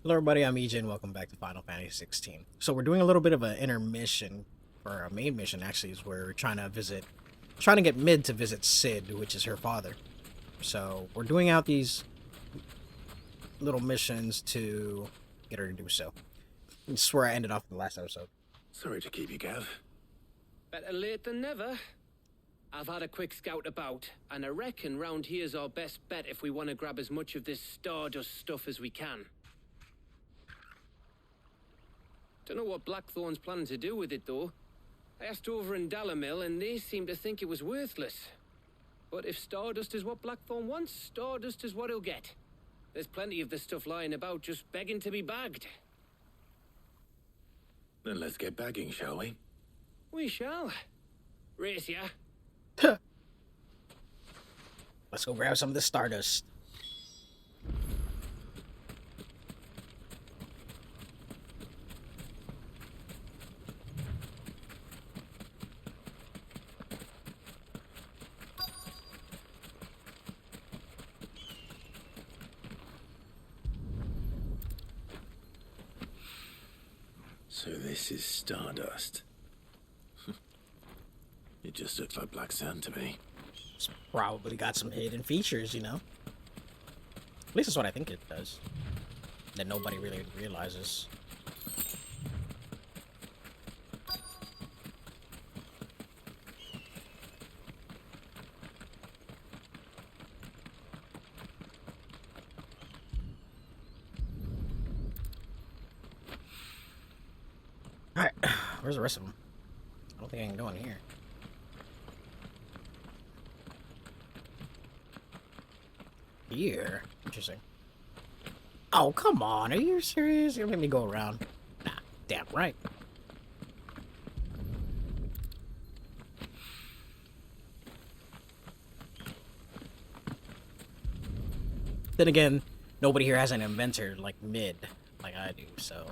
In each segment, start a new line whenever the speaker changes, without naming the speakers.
Hello everybody, I'm EJ and welcome back to Final Fantasy 16. So we're doing a little bit of an intermission, or our main mission actually, is where we're trying to get Mid to visit Sid, which is her father. So we're doing out these little missions to get her to do so. This is where I ended off in the last episode.
Sorry to keep you, Gav.
Better late than never. I've had a quick scout about, and I reckon round here's our best bet if we want to grab as much of this Stardust stuff as we can. Don't know what Blackthorn's planning to do with it, though. I asked over in Dalamil, and they seem to think it was worthless. But if Stardust is what Blackthorn wants, Stardust is what he'll get. There's plenty of this stuff lying about, just begging to be bagged.
Then let's get bagging, shall we?
We shall. Race ya.
Let's go grab some of the Stardust.
So this is Stardust. It just looks like black sand to me.
It's probably got some hidden features, you know? At least that's what I think it does. That nobody really realizes. Alright, where's the rest of them? I don't think I can go in here. Here? Interesting. Oh, come on. Are you serious? You're gonna make me go around? Nah, damn right. Then again, nobody here has an inventor like Mid, like I do, so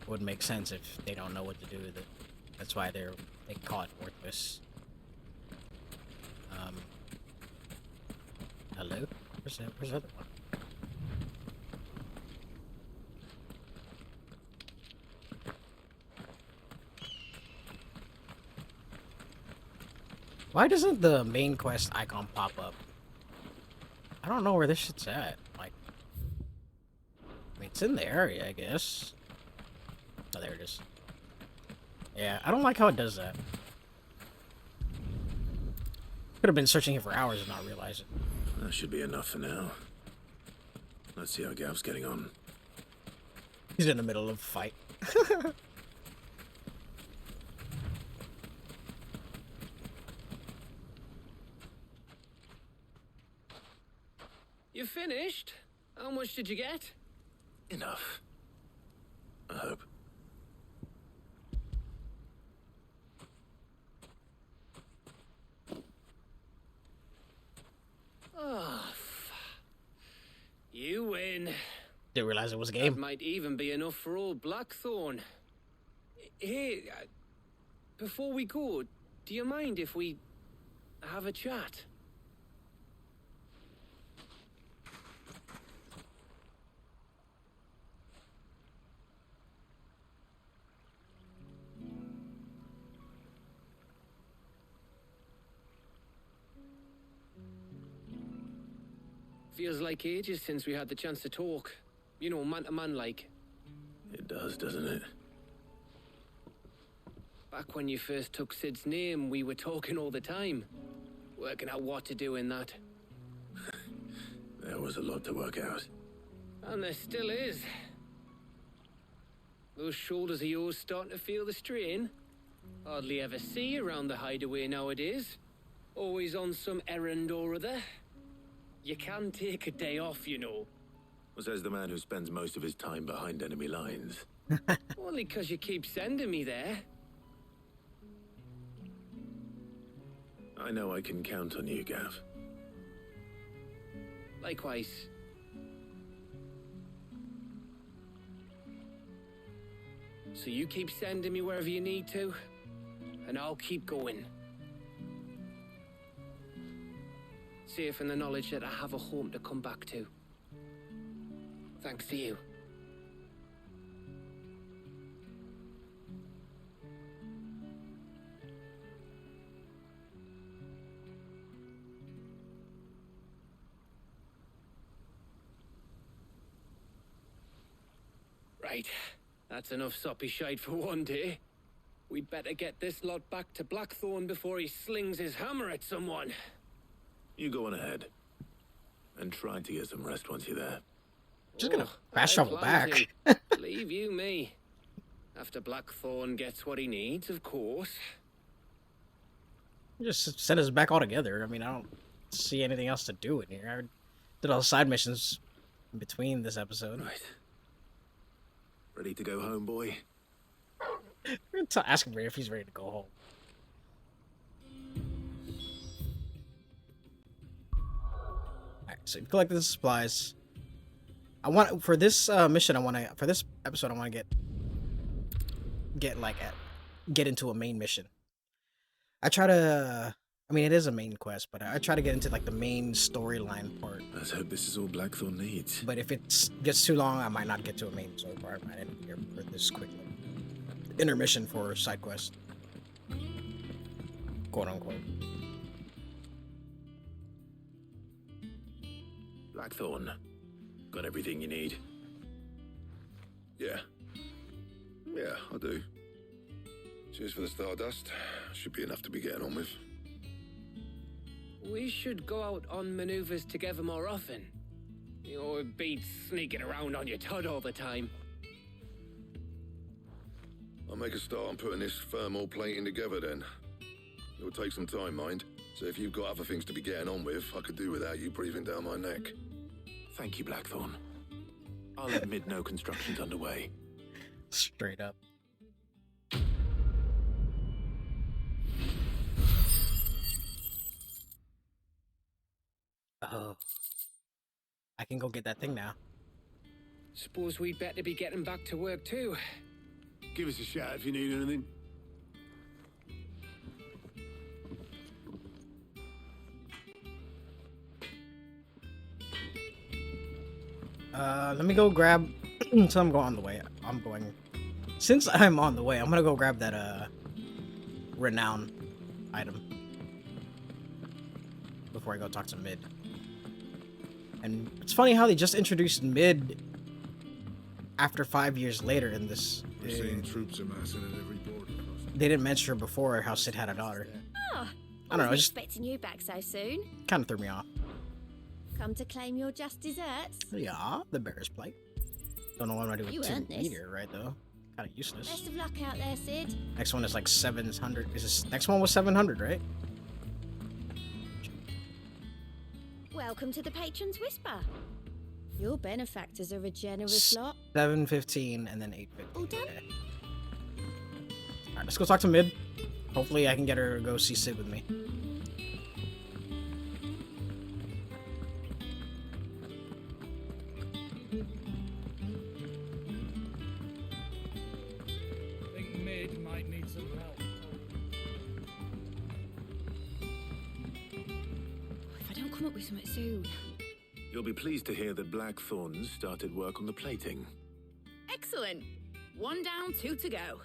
it wouldn't make sense if they don't know what to do with it. That's why they call it worthless. Hello? Where's the other one? Why doesn't the main quest icon pop up? I don't know where this shit's at. Like, I mean, it's in the area, I guess. Oh, there it is. Yeah, I don't like how it does that. Could have been searching here for hours and not realize it.
That should be enough for now. Let's see how Gav's getting on.
He's in the middle of a fight.
You finished? How much did you get?
Enough. I hope.
Oh, you win.
Didn't realize it was a
That
game.
might even be enough for old Blackthorn. Hey, before we go, do you mind if we have a chat? Feels like ages since we had the chance to talk. You know, man to man like.
It does, doesn't it?
Back when you first took Sid's name, we were talking all the time. Working out what to do in that.
There was a lot to work out.
And there still is. Those shoulders of yours starting to feel the strain. Hardly ever see you around the hideaway nowadays. Always on some errand or other. You can take a day off, you know.
Says the man who spends most of his time behind enemy lines.
Only 'cause you keep sending me there.
I know I can count on you, Gav.
Likewise. So you keep sending me wherever you need to, and I'll keep going. Safe in the knowledge that I have a home to come back to. thanks to you. Right, that's enough soppy shite for one day. We'd better get this lot back to Blackthorn before he slings his hammer at someone.
You go on ahead. And try to get some rest once you're there.
Just gonna fast
I
travel
plan
back.
to. Leave you me. After Blackthorn gets what he needs, of course.
Just send us back all together. I mean, I don't see anything else to do in here. I did all the side missions in between this episode.
Right. Ready to go home, boy?
Ask him if he's ready to go home. Alright, so you've collected the supplies. I want for this mission. For this episode. I want to get into a main mission. I try to. I mean, it is a main quest, but I try to get into like the main storyline part.
Let's hope this is all Blackthorn needs.
But if it gets too long, I might not get to a main story part. I might end here for this quick intermission for side quest, quote unquote.
Blackthorn. Got everything you need?
Yeah. Yeah, I do. Cheers for the Stardust. Should be enough to be getting on with.
We should go out on maneuvers together more often. You'll be sneaking around on your tud all the time.
I'll make a start on putting this thermal plating together then. It'll take some time, mind. So if you've got other things to be getting on with, I could do without you breathing down my neck.
Thank you, Blackthorn. I'll admit no construction's underway.
Straight up. Oh. I can go get that thing now.
Suppose we'd better be getting back to work too.
Give us a shout if you need anything.
Let me go grab. So I'm going on the way. Since I'm on the way, I'm gonna go grab that renown item before I go talk to Mid. And it's funny how they just introduced Mid after 5 years later in this.
We're seeing troops amassing at every border crossing.
They didn't mention before how Sid had a daughter.
Oh,
I don't know. It just
expecting you back so soon.
kind of threw me off.
Come to claim your just desserts.
Yeah, the bear's plight. Don't know what I'm gonna do
You
with 2
earned this.
meter, right though. Kind of useless.
Best of luck out there, Sid.
Next one is like 700. Is this next one was 700, right?
Welcome to the Patron's Whisper. Your benefactors are a generous lot.
715 and then 850.
All done?
Okay. Alright, let's go talk to Mid. Hopefully I can get her to go see Sid with me.
I think Mid might need some help.
If I don't come up with something soon.
You'll be pleased to hear that Blackthorn's started work on the plating.
Excellent. 1 down, 2 to go.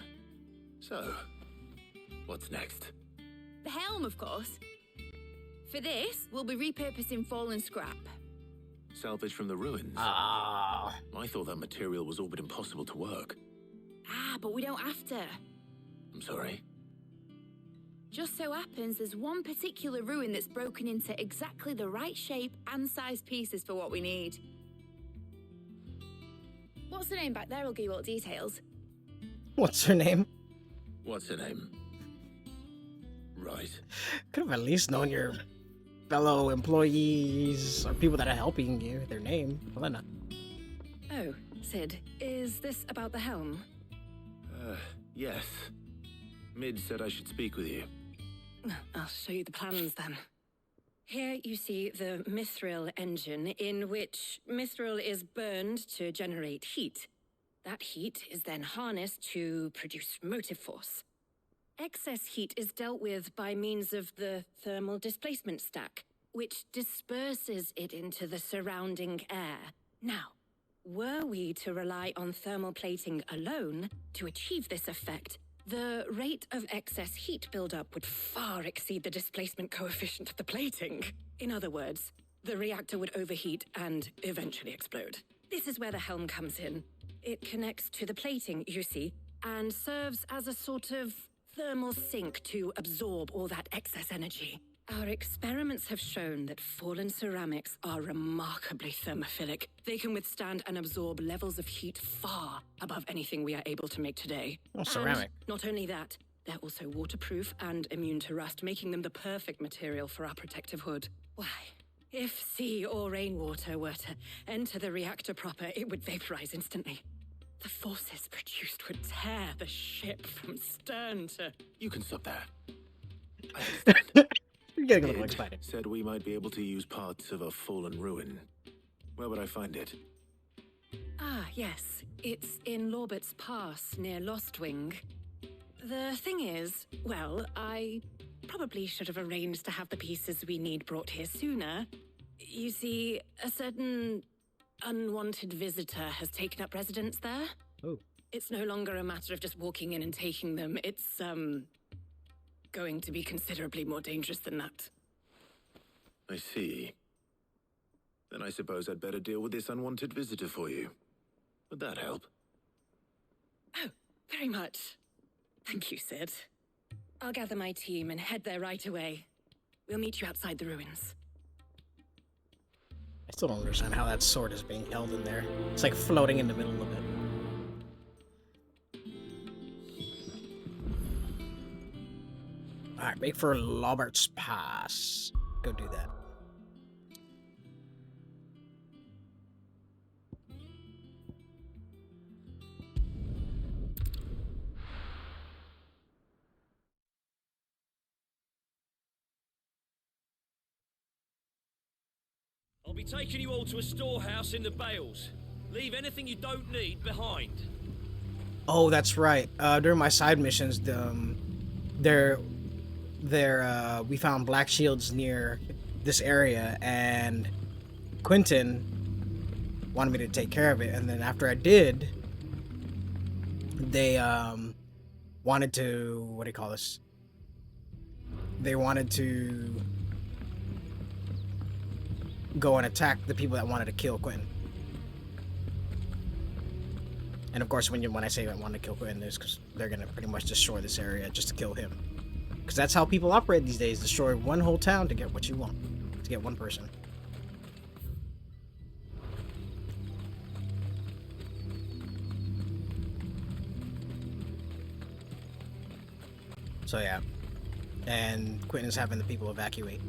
So, what's next?
The helm, of course. For this, we'll be repurposing fallen scrap.
Salvage from the ruins?
Ah.
I thought that material was all but impossible to work.
Ah, but we don't have to.
I'm sorry.
Just so happens there's one particular ruin that's broken into exactly the right shape and size pieces for what we need. What's the name back there? I'll give you all the details.
What's her name?
What's her name? Right.
Could have at least known your fellow employees or people that are helping you. Their name, Helena.
Oh, Sid, is this about the helm?
Yes. Mid said I should speak with you.
I'll show you the plans then. Here you see the mithril engine, in which mithril is burned to generate heat. That heat is then harnessed to produce motive force. Excess heat is dealt with by means of the thermal displacement stack, which disperses it into the surrounding air. Now, were we to rely on thermal plating alone to achieve this effect, the rate of excess heat buildup would far exceed the displacement coefficient of the plating. In other words, the reactor would overheat and eventually explode. This is where the helm comes in. It connects to the plating, you see, and serves as a sort of thermal sink to absorb all that excess energy. Our experiments have shown that fallen ceramics are remarkably thermophilic. They can withstand and absorb levels of heat far above anything we are able to make today.
Oh, ceramic.
And not only that, they're also waterproof and immune to rust, making them the perfect material for our protective hood. Why, if sea or rainwater were to enter the reactor proper, it would vaporize instantly. The forces produced would tear the ship from stern to...
You can stop there. I understand.
You're getting a little
Id
excited.
said we might be able to use parts of a fallen ruin. Where would I find it?
Ah, yes. It's in Lorbert's Pass, near Lostwing. The thing is, well, I probably should have arranged to have the pieces we need brought here sooner. You see, a certain unwanted visitor has taken up residence there.
Oh.
It's no longer a matter of just walking in and taking them. It's, going to be considerably more dangerous than that.
I see. Then I suppose I'd better deal with this unwanted visitor for you. Would that help?
Oh, very much. Thank you, Sid. I'll gather my team and head there right away. We'll meet you outside the ruins.
I still don't understand how that sword is being held in there. It's like floating in the middle of it. Alright, make for Lorbert's Pass. Go do that.
I'll be taking you all to a storehouse in the Bales. Leave anything you don't need behind.
Oh, that's right. During my side missions, we found black shields near this area, and Quentin wanted me to take care of it. And then after I did, they wanted to, what do you call this? They wanted to go and attack the people that wanted to kill Quentin. And of course, when I say I want to kill Quentin, it's because they're gonna pretty much destroy this area just to kill him. Because that's how people operate these days: destroy one whole town to get what you want, to get one person. So yeah, and Quentin's having the people evacuate.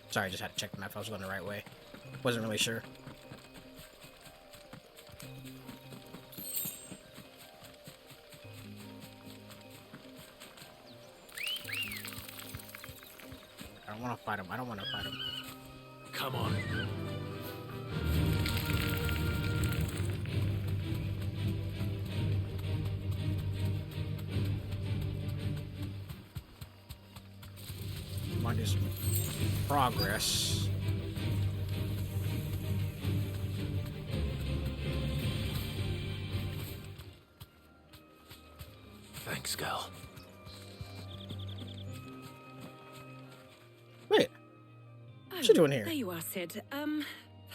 Sorry, I just had to check the map if I was going the right way. Wasn't really sure. I don't want to fight him. I don't want to fight him.
Come on.
Mind is progress.
Thanks, Gal.
Wait, what you doing here?
There you are, Sid.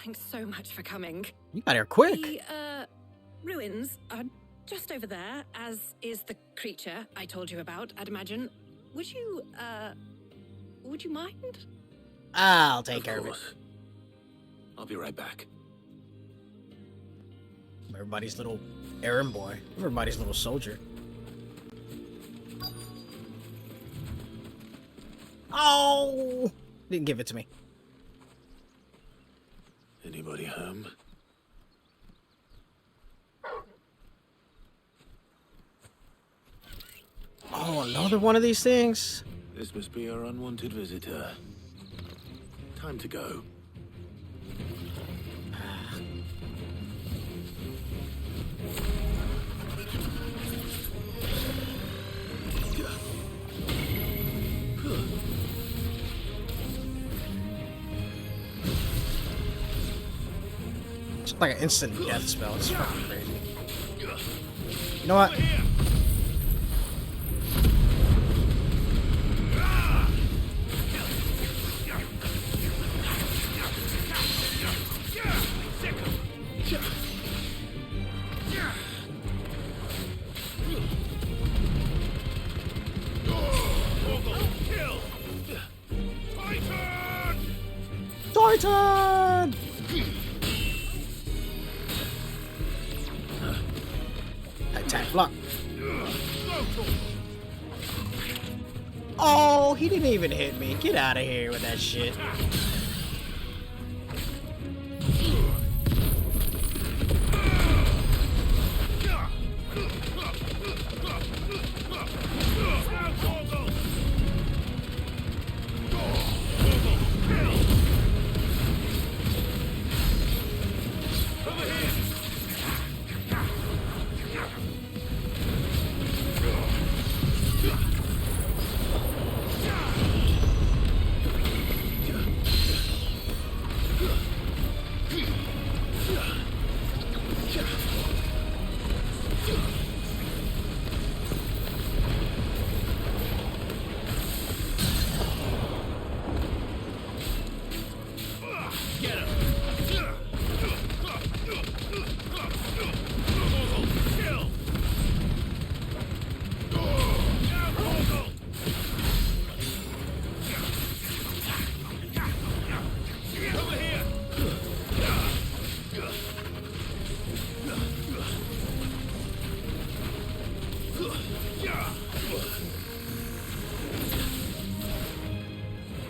Thanks so much for coming.
You got here quick.
The, ruins are just over there, as is the creature I told you about, I'd imagine. Would you mind?
I'll take care of it.
I'll be right back.
Everybody's little errand boy. Everybody's little soldier. Oh! Didn't give it to me.
Anybody home?
Oh, another one of these things?
This must be our unwanted visitor. Time to go.
It's like an instant death spell. It's fucking crazy. You know what? Titan! Attack block. Oh, he didn't even hit me. Get out of here with that shit.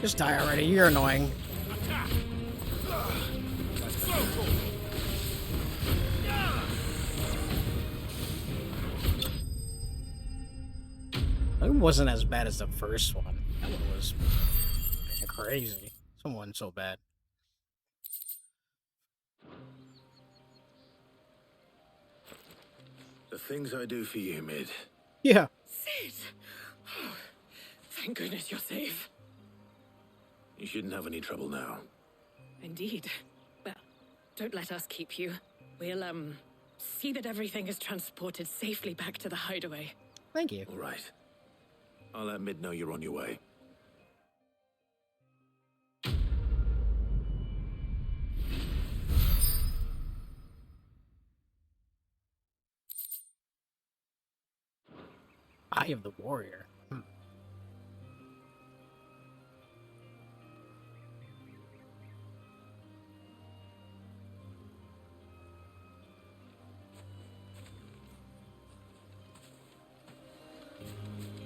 Just die already, you're annoying. It wasn't as bad as the first one. That one was crazy. Someone so bad.
The things I do for you, Mid.
Yeah.
Sid! Oh, thank goodness you're safe.
You shouldn't have any trouble now.
Indeed. Well, don't let us keep you. We'll, see that everything is transported safely back to the hideaway.
Thank you.
All right. I'll let Mid know you're on your way.
Eye of the Warrior.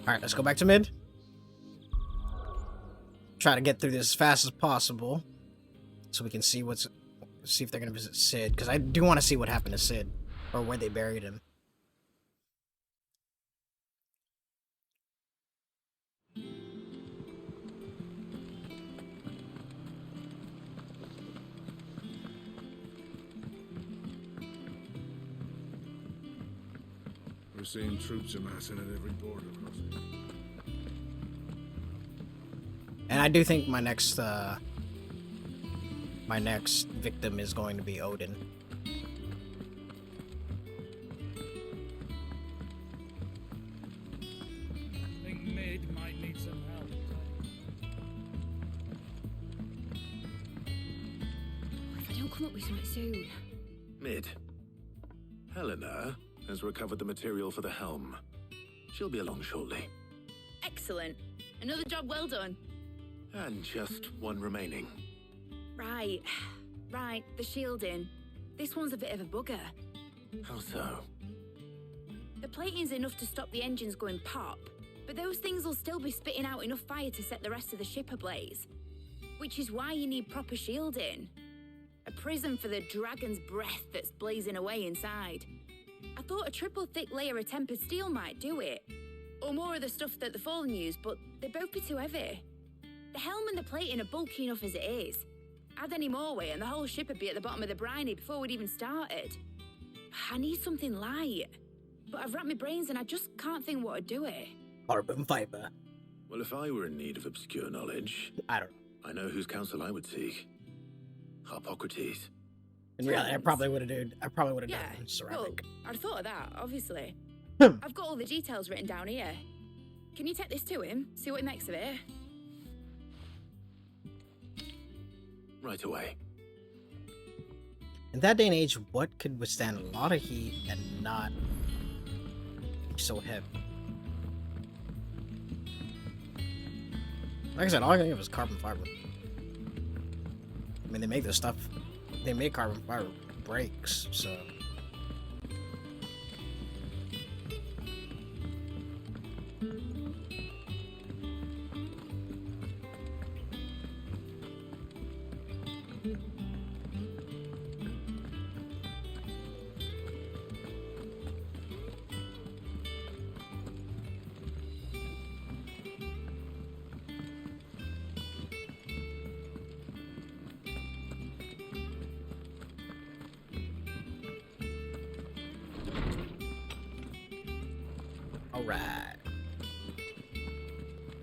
Alright, let's go back to mid. Try to get through this as fast as possible. So we can see see if they're gonna visit Sid. Because I do want to see what happened to Sid. Or where they buried him.
We're seeing troops amassing at every border crossing.
And I do think my next victim is going to be Odin.
I think Mid might need some help.
If I don't come up with something soon.
Mid. Helena has recovered the material for the helm. She'll be along shortly.
Excellent. Another job well done.
And just one remaining.
Right. Right, the shielding. This one's a bit of a bugger.
How so?
The plating's enough to stop the engines going pop, but those things will still be spitting out enough fire to set the rest of the ship ablaze. Which is why you need proper shielding. A prison for the dragon's breath that's blazing away inside. I thought a triple thick layer of tempered steel might do it. Or more of the stuff that the Fallen use, but they'd both be too heavy. The helm and the plating are bulky enough as it is. Add any more weight and the whole ship would be at the bottom of the briny before we'd even started. I need something light. But I've wrapped my brains and I just can't think what to do it.
Carbon fiber.
Well, if I were in need of obscure knowledge,
I don't know.
I know whose counsel I would seek. Harpocrates.
In reality, I probably would have
Yeah,
done
well,
ceramic.
I'd thought of that, obviously.
Hmm.
I've got all the details written down here. Can you take this to him? See what he makes of it?
Right away.
In that day and age, what could withstand a lot of heat and not be so heavy? Like I said, all I can think of is carbon fiber. I mean, they make this stuff. They make carbon fiber brakes, so. Alright.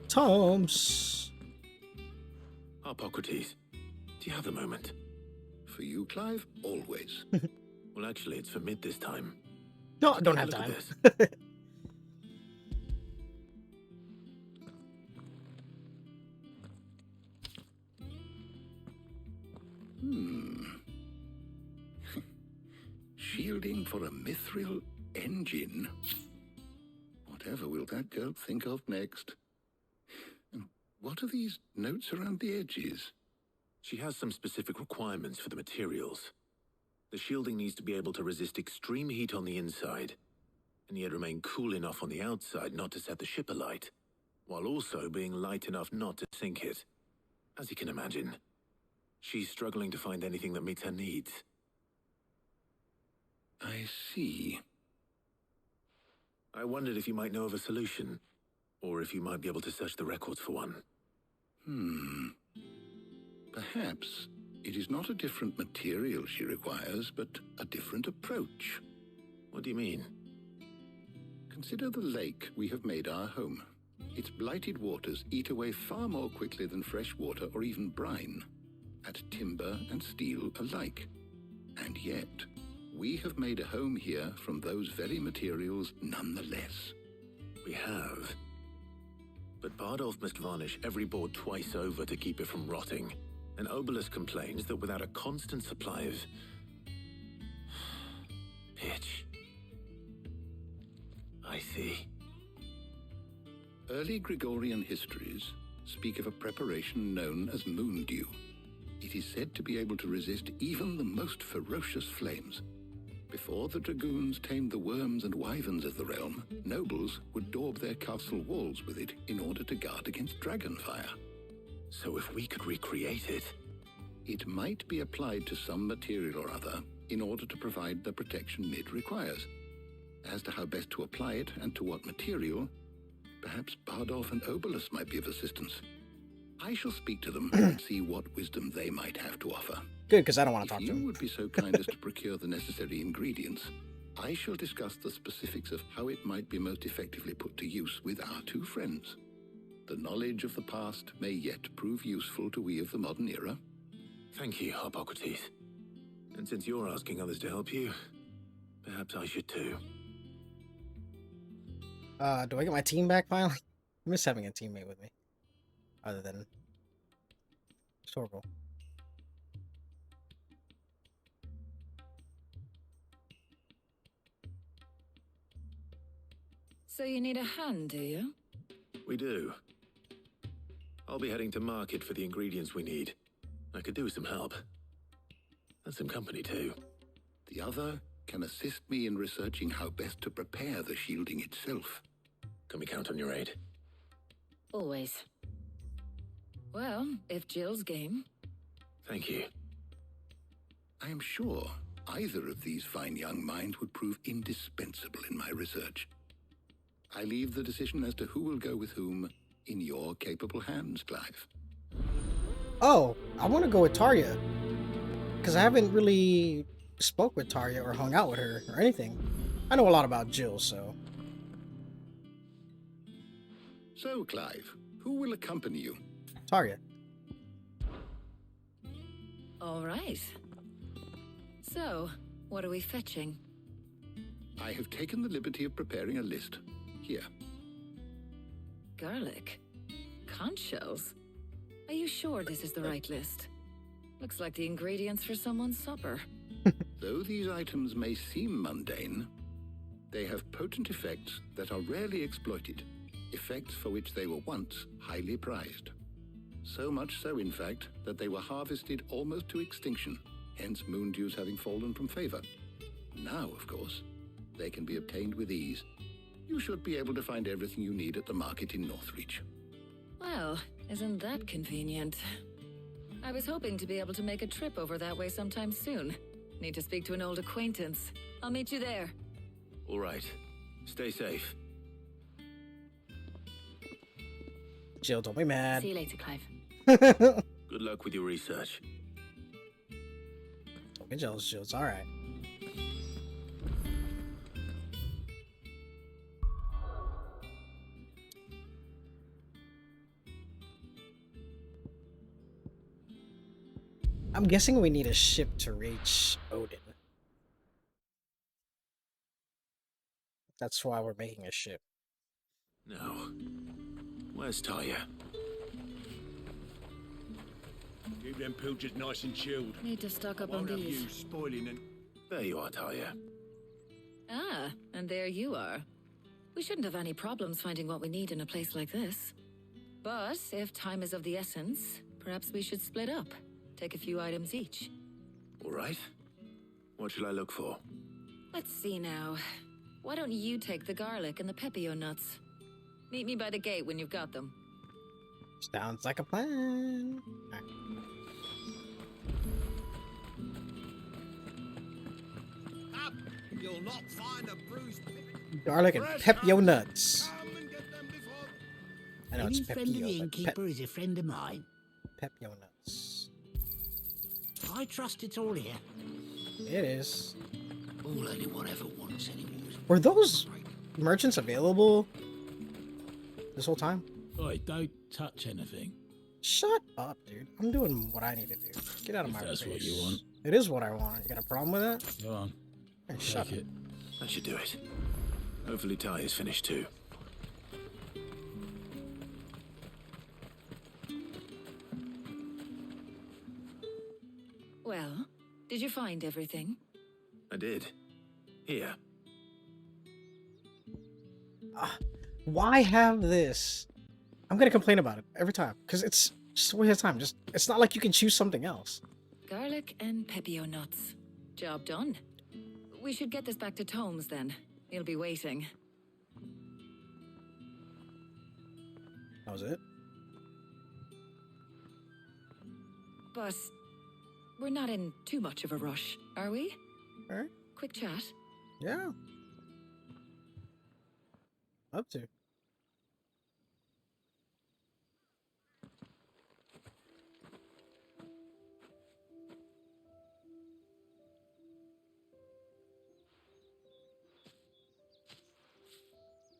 Tomes.
Hippocrates, do you have a moment?
For you, Clive, always.
Well, actually, it's for mid this time.
No, I don't
Take a
have
look
time.
at this.
Shielding for a mithril engine? Whatever will that girl think of next? And what are these notes around the edges?
She has some specific requirements for the materials. The shielding needs to be able to resist extreme heat on the inside, and yet remain cool enough on the outside not to set the ship alight, while also being light enough not to sink it. As you can imagine, she's struggling to find anything that meets her needs.
I see.
I wondered if you might know of a solution, or if you might be able to search the records for one.
Perhaps it is not a different material she requires, but a different approach.
What do you mean?
Consider the lake we have made our home. Its blighted waters eat away far more quickly than fresh water or even brine, at timber and steel alike. And yet, we have made a home here from those very materials nonetheless.
We have. But Bardolph must varnish every board twice over to keep it from rotting. And Obelus complains that without a constant supply of pitch. I see.
Early Gregorian histories speak of a preparation known as moon dew. It is said to be able to resist even the most ferocious flames. Before the dragoons tamed the worms and wyverns of the realm, nobles would daub their castle walls with it in order to guard against dragonfire.
So if we could recreate it...
It might be applied to some material or other in order to provide the protection Mid requires. As to how best to apply it and to what material, perhaps Bardolph and Obelus might be of assistance. I shall speak to them and see what wisdom they might have to offer.
Good, because I don't want to talk to
If
him.
you would be so kind as to procure the necessary ingredients, I shall discuss the specifics of how it might be most effectively put to use with our two friends. The knowledge of the past may yet prove useful to we of the modern era.
Thank you, Hippocrates. And since you're asking others to help you, perhaps I should too.
Do I get my team back finally? I miss having a teammate with me. Other than Sorbo.
So you need a hand, do you?
We do. I'll be heading to market for the ingredients we need. I could do with some help. And some company too.
The other can assist me in researching how best to prepare the shielding itself.
Can we count on your aid?
Always. Well, if Jill's game.
Thank you.
I am sure either of these fine young minds would prove indispensable in my research. I leave the decision as to who will go with whom in your capable hands, Clive.
Oh, I want to go with Tarja. Because I haven't really spoke with Tarja or hung out with her or anything. I know a lot about Jill, so...
So, Clive, who will accompany you?
Tarja.
All right. So, what are we fetching?
I have taken the liberty of preparing a list. Here.
Garlic? Conch shells? Are you sure this is the right list? Looks like the ingredients for someone's supper.
Though these items may seem mundane, they have potent effects that are rarely exploited, effects for which they were once highly prized. So much so, in fact, that they were harvested almost to extinction, hence moon dews having fallen from favor. Now, of course, they can be obtained with ease. You should be able to find everything you need at the market in Northreach.
Well, isn't that convenient? I was hoping to be able to make a trip over that way sometime soon. Need to speak to an old acquaintance. I'll meet you there.
All right. Stay safe.
Jill, don't be mad.
See you later, Clive.
Good luck with your research.
Don't get jealous, Jill. It's alright. I'm guessing we need a ship to reach Odin. That's why we're making a ship.
Now, where's Taya?
Keep them pilchards nice and chilled.
Need to stock up on
Won't have
these.
you spoiling and...
There you are, Taya.
Ah, and there you are. We shouldn't have any problems finding what we need in a place like this. But if time is of the essence, perhaps we should split up. Take a few items each.
All right. What shall I look for?
Let's see now. Why don't you take the garlic and the pepio nuts? Meet me by the gate when you've got them.
Sounds like a plan. Right.
Up! You'll not find a bruised
Garlic and pepio nuts.
Come and get them before...
I know it's
Any friend of the
pepio.
innkeeper is a friend of mine.
Pepio nuts.
I trust it's all here.
It is.
All anyone ever wants anymore.
Were those merchants available this whole time?
Oi, don't touch anything.
Shut up, dude. I'm doing what I need to do. Get out of my face.
That's what you want.
It is what I want. You got a problem with that?
Go on.
Hey, shut
Take
it.
That should do it. Hopefully Taya's finished too.
Well, did you find everything?
I did. Here.
Why have this? I'm gonna complain about it every time because it's just a waste of time. It's not like you can choose something else.
Garlic and pepio nuts. Job done. We should get this back to Tomes then. He'll be waiting.
That was it?
But we're not in too much of a rush, are we?
Alright.
Quick chat.
Yeah. Up to.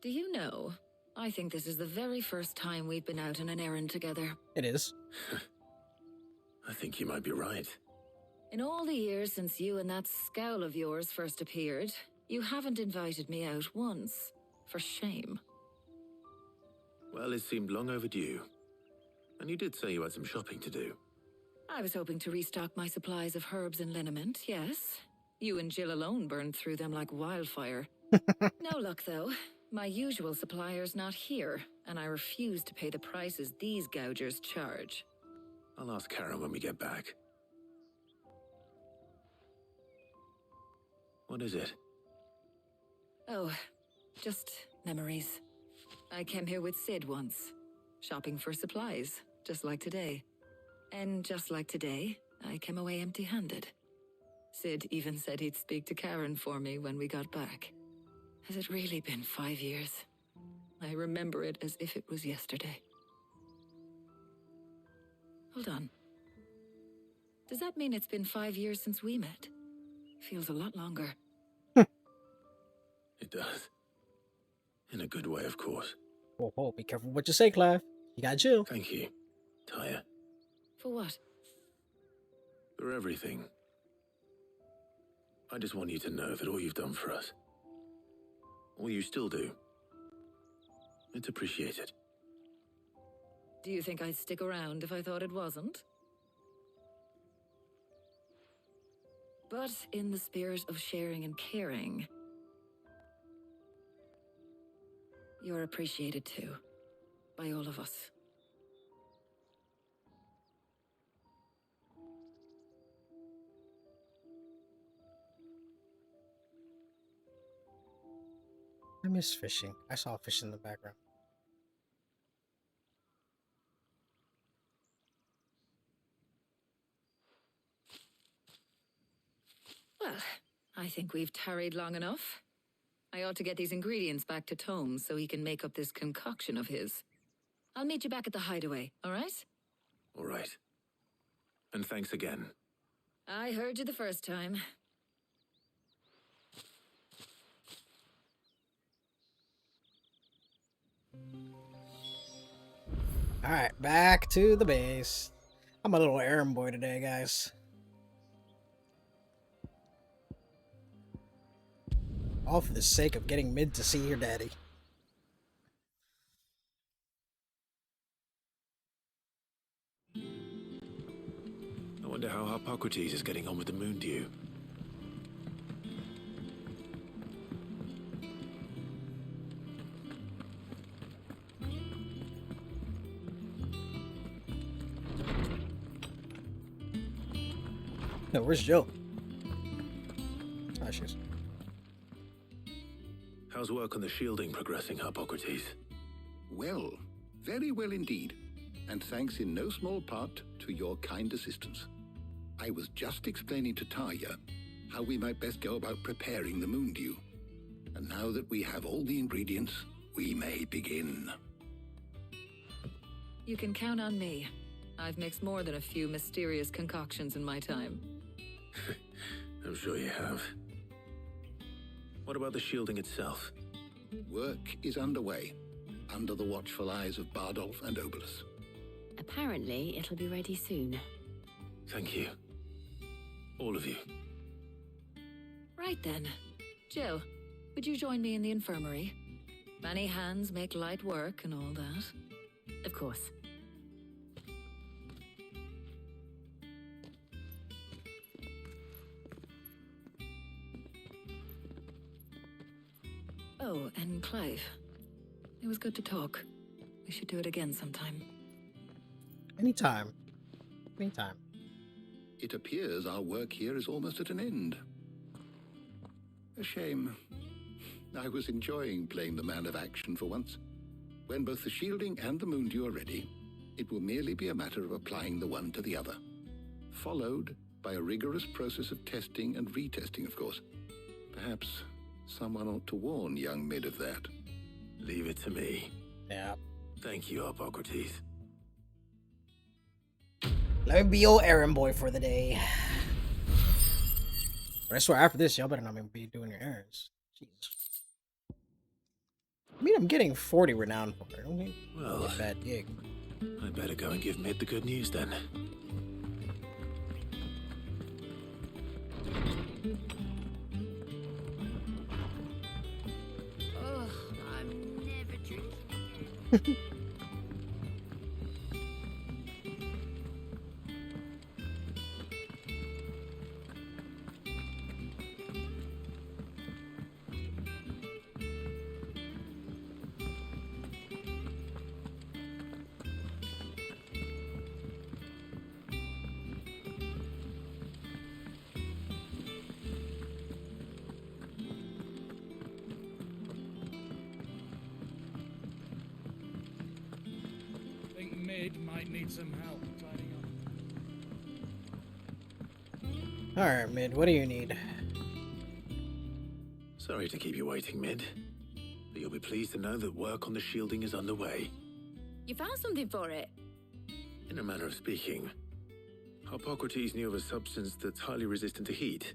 Do you know, I think this is the very first time we've been out on an errand together.
It is.
I think you might be right.
In all the years since you and that scowl of yours first appeared, you haven't invited me out once. For shame.
Well, it seemed long overdue. And you did say you had some shopping to do.
I was hoping to restock my supplies of herbs and liniment, yes. You and Jill alone burned through them like wildfire. No luck, though. My usual supplier's not here, and I refuse to pay the prices these gougers charge.
I'll ask Karen when we get back. What is it?
Oh, just memories. I came here with Sid once, shopping for supplies, just like today. And just like today, I came away empty-handed. Sid even said he'd speak to Karen for me when we got back. Has it really been 5 years? I remember it as if it was yesterday. Hold on. Does that mean it's been 5 years since we met? Feels a lot longer.
It does. In a good way, of course.
Oh, be careful what you say, Clive. You got Jill.
Thank you, Taya.
For what?
For everything. I just want you to know that all you've done for us, all you still do, it's appreciated.
Do you think I'd stick around if I thought it wasn't? But in the spirit of sharing and caring, you're appreciated too, by all of us.
I miss fishing. I saw fish in the background.
Well, I think we've tarried long enough. I ought to get these ingredients back to Tome so he can make up this concoction of his. I'll meet you back at the hideaway, all right?
All right. And thanks again.
I heard you the first time.
Alright, back to the base. I'm a little errand boy today, guys. All for the sake of getting Mid to see your daddy.
I wonder how Hippocrates is getting on with the moon dew.
No, where's Jill? Oh, she is.
How's work on the shielding progressing, Hippocrates?
Well, very well indeed. And thanks in no small part to your kind assistance. I was just explaining to Tarja how we might best go about preparing the moon dew. And now that we have all the ingredients, we may begin.
You can count on me. I've mixed more than a few mysterious concoctions in my time.
I'm sure you have. What about the shielding itself?
Work is underway, under the watchful eyes of Bardolph and Obolus.
Apparently, it'll be ready soon.
Thank you. All of you.
Right then. Jill, would you join me in the infirmary? Many hands make light work and all that.
Of course.
Oh, and Clive. It was good to talk. We should do it again sometime.
Anytime. Anytime.
It appears our work here is almost at an end. A shame. I was enjoying playing the man of action for once. When both the shielding and the moon dew are ready, it will merely be a matter of applying the one to the other. Followed by a rigorous process of testing and retesting, of course. Perhaps someone ought to warn young Mid of that.
Leave it to me.
Yeah.
Thank you, Hippocrates.
Let me be your errand boy for the day. But I swear, after this, y'all better not be doing your errands. Jesus. I mean, I'm getting 40 renown for it. Okay.
Well,
a bad gig.
I better go and give Mid the good news then.
Oh, I'm never drinking again.
Mid might need some help tidying up.
Alright, Mid, what do you need?
Sorry to keep you waiting, Mid. But you'll be pleased to know that work on the shielding is underway.
You found something for it?
In a manner of speaking, Hippocrates knew of a substance that's highly resistant to heat.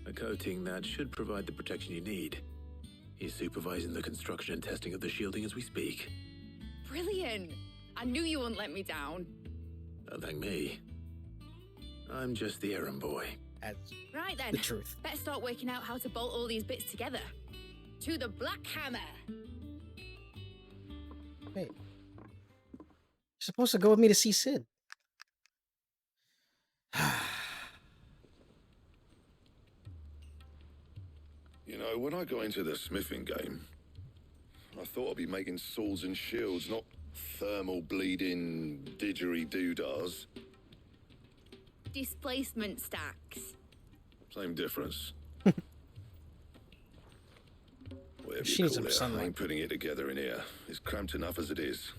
A coating that should provide the protection you need. He's supervising the construction and testing of the shielding as we speak.
Brilliant! I knew you wouldn't let me down.
Don't thank me. I'm just the errand boy.
as
Right then.
the truth.
Better start working out how to bolt all these bits together. To the Black Hammer.
Wait. You're supposed to go with me to see Sid.
You know, when I got into the smithing game, I thought I'd be making swords and shields, not thermal bleeding didgeridoo-dahs.
Displacement stacks.
Same difference. Whatever
She
you
needs
call
some
it, I
sunlight.
ain't putting it together in here. It's cramped enough as it is.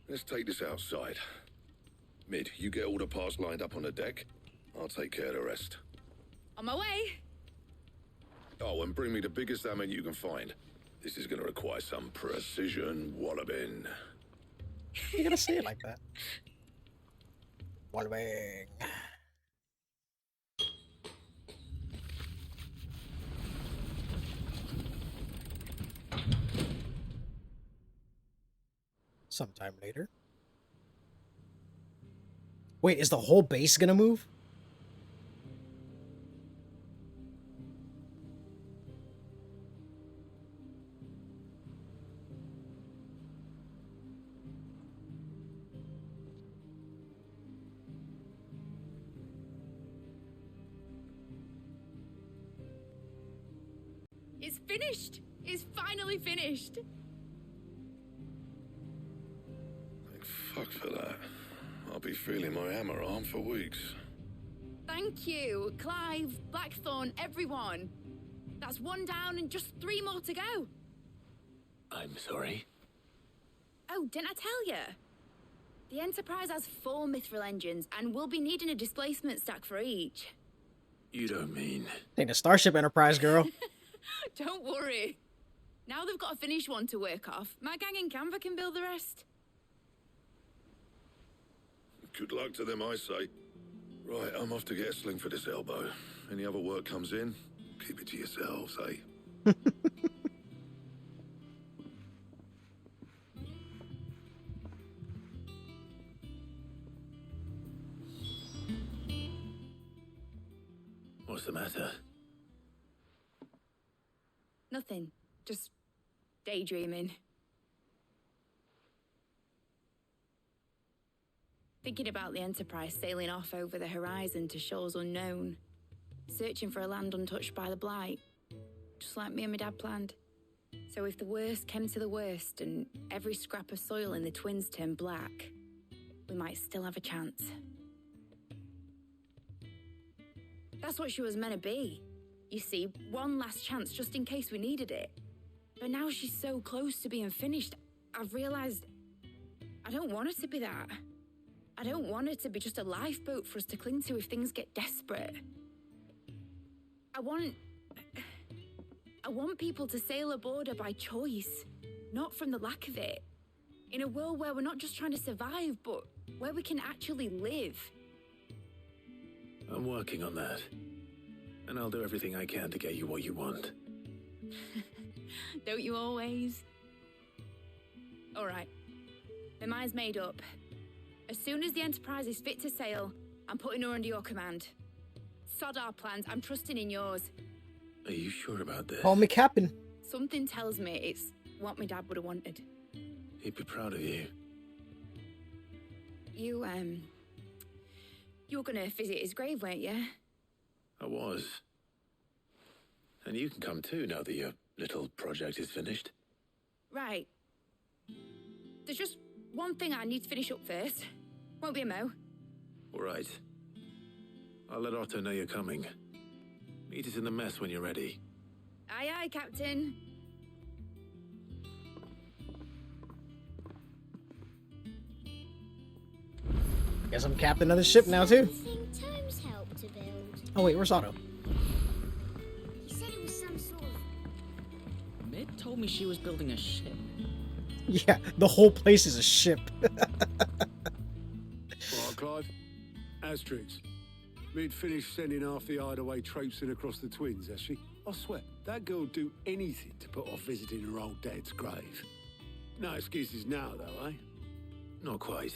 Let's take this outside. Mid, you get all the parts lined up on the deck. I'll take care of the rest.
On my way.
Oh, and bring me the biggest hammer you can find. This is gonna require some precision walloping.
You're gonna say it like that. Wallowing. Sometime later. Wait, is the whole base gonna move?
It's finished. It's finally finished.
Thank fuck for that. I'll be feeling my hammer arm for weeks.
Thank you, Clive, Blackthorn, everyone. That's one down and just 3 more to go.
I'm sorry.
Oh, didn't I tell you? The Enterprise has 4 mithril engines, and we'll be needing a displacement stack for each.
You don't mean...
Ain't a Starship Enterprise, girl.
Don't worry. Now they've got a finished one to work off. My gang in Canva can build the rest.
Good luck to them, I say. Right, I'm off to get a sling for this elbow. Any other work comes in, keep it to yourselves, eh?
What's the matter?
Nothing. Just daydreaming. Thinking about the Enterprise sailing off over the horizon to shores unknown. Searching for a land untouched by the Blight. Just like me and my dad planned. So if the worst came to the worst and every scrap of soil in the Twins turned black, we might still have a chance. That's what she was meant to be. You see, one last chance just in case we needed it. But now she's so close to being finished, I've realized I don't want her to be that. I don't want her to be just a lifeboat for us to cling to if things get desperate. I want people to sail aboard her by choice, not from the lack of it. In a world where we're not just trying to survive, but where we can actually live.
I'm working on that. And I'll do everything I can to get you what you want.
Don't you always? All right. My mind's made up. As soon as the Enterprise is fit to sail, I'm putting her under your command. Sod our plans, I'm trusting in yours.
Are you sure about this?
Call me Captain.
Something tells me it's what my dad would have wanted.
He'd be proud of you.
You were gonna visit his grave, weren't you?
I was. And you can come too now that your little project is finished.
Right. There's just one thing I need to finish up first. Won't be a mo.
All right. I'll let Otto know you're coming. Meet us in the mess when you're ready.
Aye, aye, Captain.
Guess I'm captain of the ship now, too.
Something Tomes helped to build.
Oh, wait, where's Otto?
He said it was some sort of...
Mid told me she was building a ship.
Yeah, the whole place is a ship.
Right, Clive. Asterix. Mid finished sending half the hideaway traipsing across the Twins, has she? I swear, that girl'd do anything to put off visiting her old dad's grave. No excuses now, though, eh?
Not quite.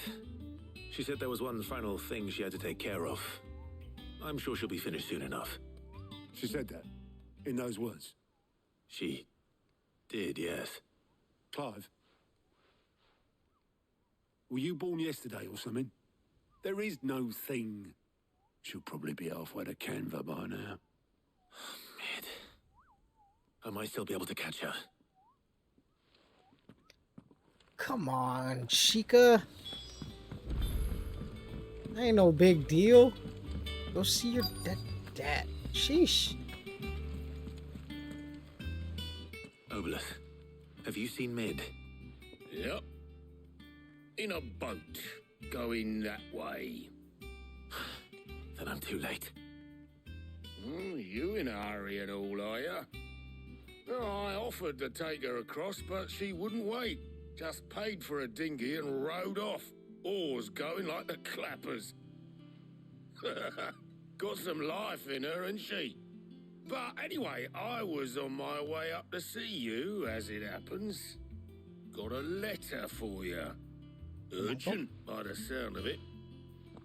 She said there was one final thing she had to take care of. I'm sure she'll be finished soon enough.
She said that? In those words?
She did, yes.
Clive? Were you born yesterday or something? There is no thing. She'll probably be halfway to Canva by now.
Mid. I might still be able to catch her.
Come on, Chica. Ain't no big deal. Go see your dead dad. Sheesh.
Obolus, have you seen Mid?
Yep. In a boat, going that way.
Then I'm too late.
You in a hurry and all, are ya? Oh, I offered to take her across, but she wouldn't wait. Just paid for a dinghy and rowed off. Oars going like the clappers. Got some life in her, ain't she? But anyway, I was on my way up to see you, as it happens. Got a letter for you. Urgent, by the sound of it.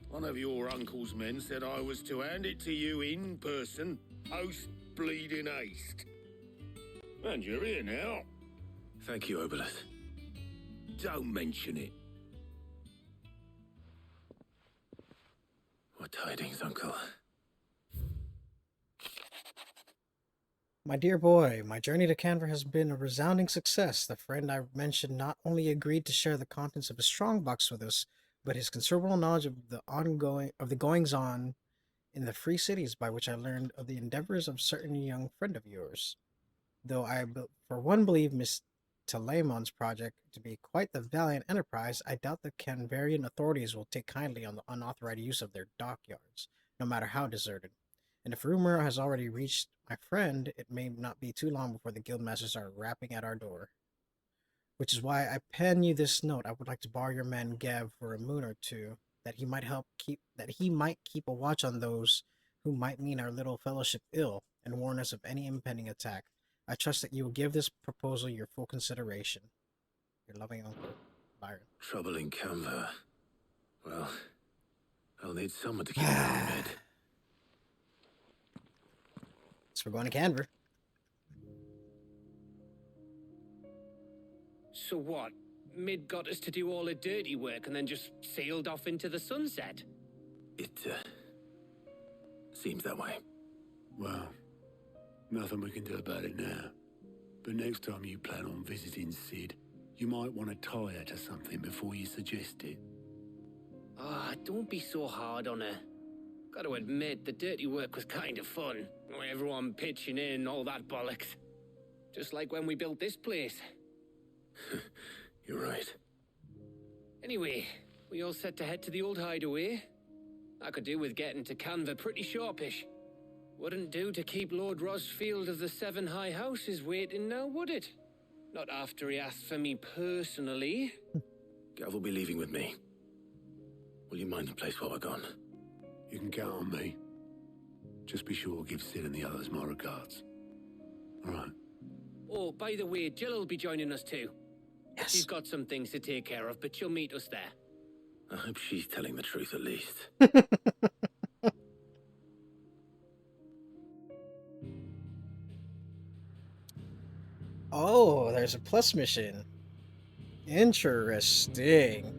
One of your uncle's men said I was to hand it to you in person, post bleeding haste. And you're here now.
Thank you, Obolus.
Don't mention it.
What tidings, Uncle?
My dear boy, my journey to Canver has been a resounding success. The friend I mentioned not only agreed to share the contents of his strongbox with us, but his considerable knowledge of the goings-on in the free cities, by which I learned of the endeavors of certain young friend of yours. Though I, for one, believe Miss Telemon's project to be quite the valiant enterprise, I doubt the Canverian authorities will take kindly on the unauthorized use of their dockyards, no matter how deserted. And if rumor has already reached my friend, it may not be too long before the guildmasters are rapping at our door. Which is why I pen you this note. I would like to borrow your man Gav for a moon or two, that he might keep a watch on those who might mean our little fellowship ill, and warn us of any impending attack. I trust that you will give this proposal your full consideration. Your loving uncle, Byron.
Trouble in Canva. Well, I'll need someone to keep an eye on Mid.
So we're going to Canver.
So what? Mid got us to do all the dirty work and then just sailed off into the sunset?
It, seems that way.
Well, nothing we can do about it now. But next time you plan on visiting Sid, you might want to tie her to something before you suggest it.
Ah, don't be so hard on her. Gotta admit, the dirty work was kind of fun. Everyone pitching in and all that bollocks. Just like when we built this place.
You're right.
Anyway, we all set to head to the old hideaway. I could do with getting to Canva pretty sharpish. Wouldn't do to keep Lord Rosfield of the Seven High Houses waiting now, would it? Not after he asked for me personally.
Gav will be leaving with me. Will you mind the place while we're gone?
You can count on me. Just be sure to give Sid and the others my regards. All right.
Oh, by the way, Jill will be joining us too.
Yes.
She's got some things to take care of, but she'll meet us there.
I hope she's telling the truth at least.
Oh, there's a plus mission. Interesting.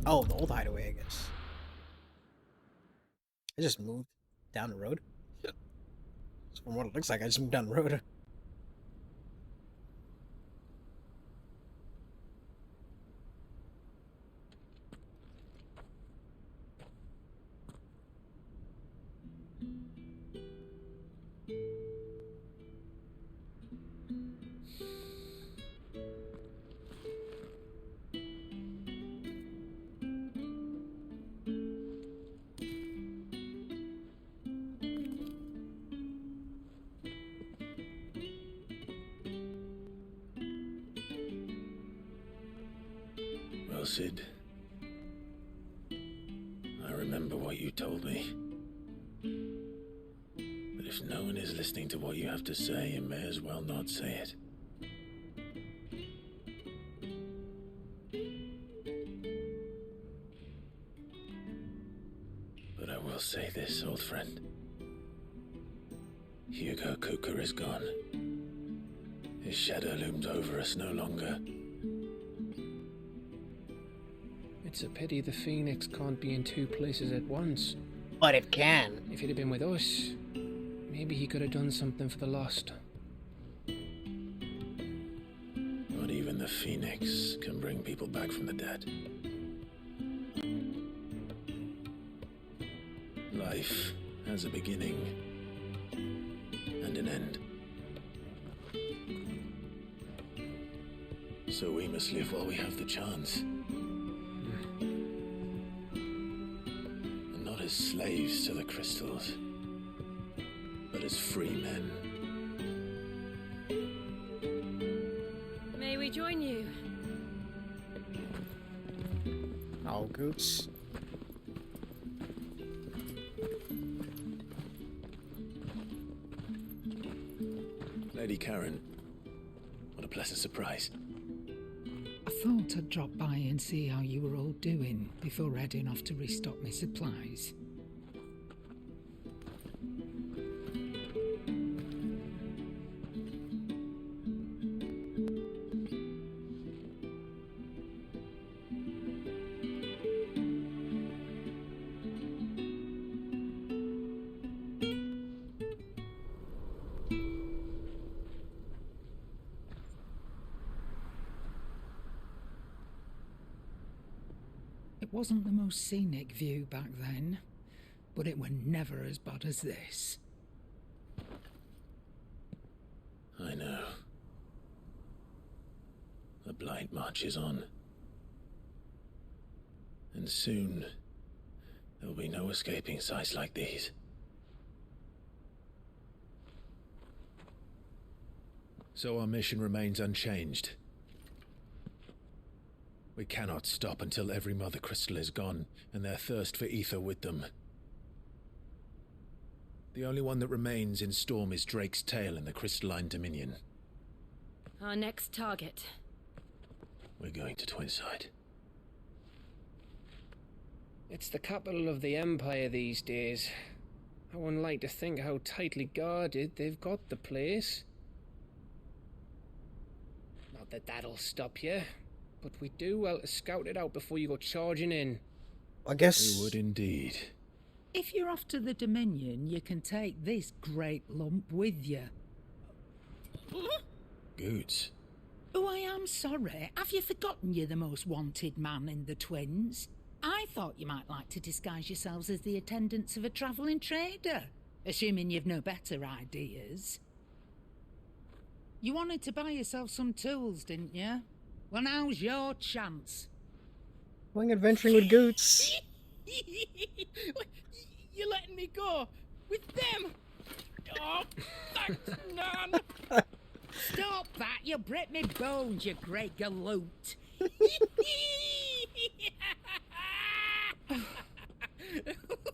Oh, the old hideaway, I guess. I just moved down the road. So from what it looks like, I just moved down the road.
Well, Sid, I remember what you told me. But if no one is listening to what you have to say, you may as well not say it. But I will say this, old friend. Hugo Kuka is gone. His shadow looms over us no longer.
It's a pity the Phoenix can't be in two places at once.
But it can.
If he'd have been with us, maybe he could have done something for the lost.
Not even the Phoenix can bring people back from the dead. Life has a beginning and an end. So we must live while we have the chance. And not as slaves to the crystals, but as free men.
May we join you?
Oh, Goots.
Lady Karen, what a pleasant surprise.
I thought I'd drop by and see how you were all doing before heading off to restock my supplies. It wasn't the most scenic view back then, but it were never as bad as this.
I know. The blight marches on. And soon, there'll be no escaping sights like these. So our mission remains unchanged. We cannot stop until every Mother Crystal is gone, and their thirst for ether with them. The only one that remains in Storm is Drake's Tail in the Crystalline Dominion.
Our next target.
We're going to Twinside.
It's the capital of the Empire these days. I wouldn't like to think how tightly guarded they've got the place. Not that that'll stop you, but we do well to scout it out before you go charging in.
I guess
we would indeed.
If you're off to the Dominion, you can take this great lump with you.
Goods.
Oh, I am sorry. Have you forgotten you're the most wanted man in the Twins? I thought you might like to disguise yourselves as the attendants of a travelling trader, assuming you've no better ideas. You wanted to buy yourself some tools, didn't you? Well, now's your chance.
Going adventuring with Goots.
You're letting me go with them? Oh, thanks, Nan.
Stop that! You'll break me bones, you great galoot.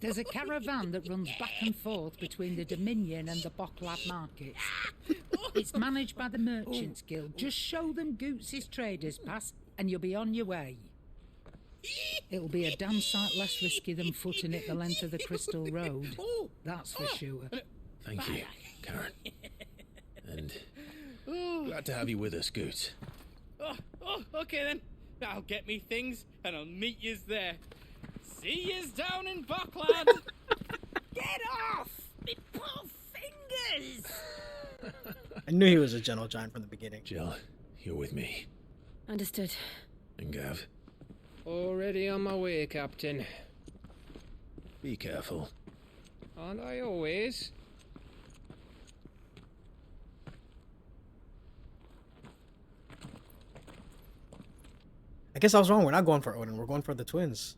There's a caravan that runs back and forth between the Dominion and the Bocklab markets. It's managed by the Merchants Guild. Just show them Goots' traders pass and you'll be on your way. It'll be a damn sight less risky than footing it the length of the Crystal Road. That's for sure.
Thank you, Karen. And glad to have you with us, Goots.
Okay then. I'll get me things and I'll meet yous there. See yous down in Buckland.
Get off! Me poor fingers!
I knew he was a gentle giant from the beginning.
Jill, you're with me.
Understood.
And Gav.
Already on my way, Captain.
Be careful.
Aren't I always?
I guess I was wrong. We're not going for Odin. We're going for the twins.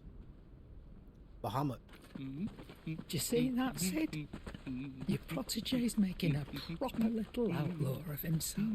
Bahamut.
Do you see that, Sid? Your protege's making a proper little outlaw of himself.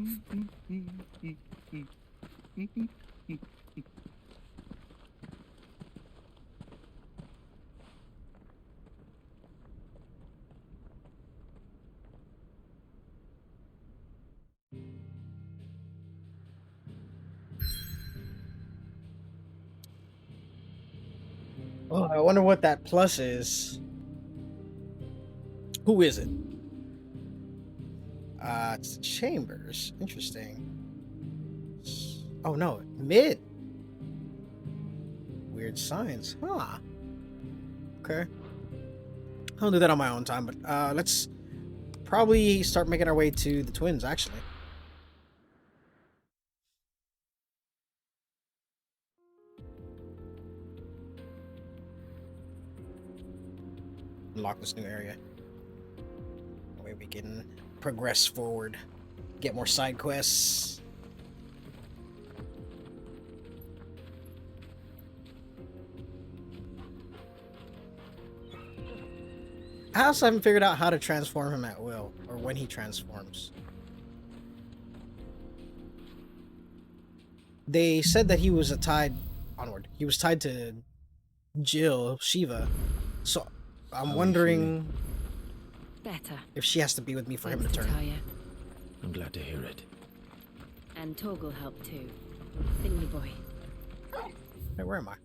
Oh, I wonder what that plus is. Who is it? It's Chambers. Interesting. Oh no, Mid. Weird science, huh? Okay. I'll do that on my own time, but let's probably start making our way to the twins, actually. Unlock this new area. That way we can progress forward, get more side quests. I also haven't figured out how to transform him at will, or when he transforms. They said that he was tied to Jill, Shiva, so I'm wondering
Better.
if she has to be with me for him to turn.
I'm glad to hear it.
And Torgal helped too. Didn't you, boy?
Hey, where am I?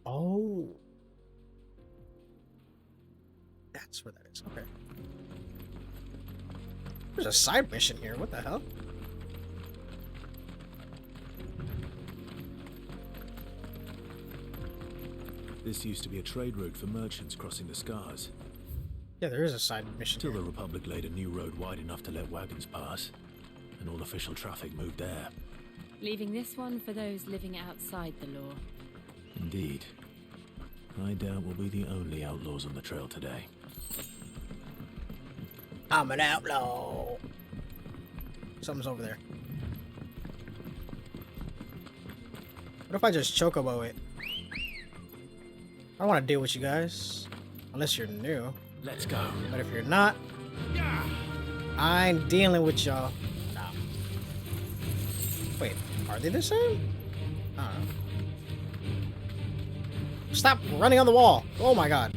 Oh. That's where that is. Okay. There's a side mission here. What the hell?
This used to be a trade route for merchants crossing the Scars.
Yeah, there is a side mission
Till
here.
the Republic laid a new road wide enough to let wagons pass, and all official traffic moved there.
Leaving this one for those living outside the law.
Indeed. I doubt we'll be the only outlaws on the trail today.
I'm an outlaw. Something's over there. What if I just chocobo it? I don't want to deal with you guys. Unless you're new.
Let's go.
But if you're not, I ain't dealing with y'all. No. Wait, are they the same? I don't know. Stop running on the wall. Oh my god.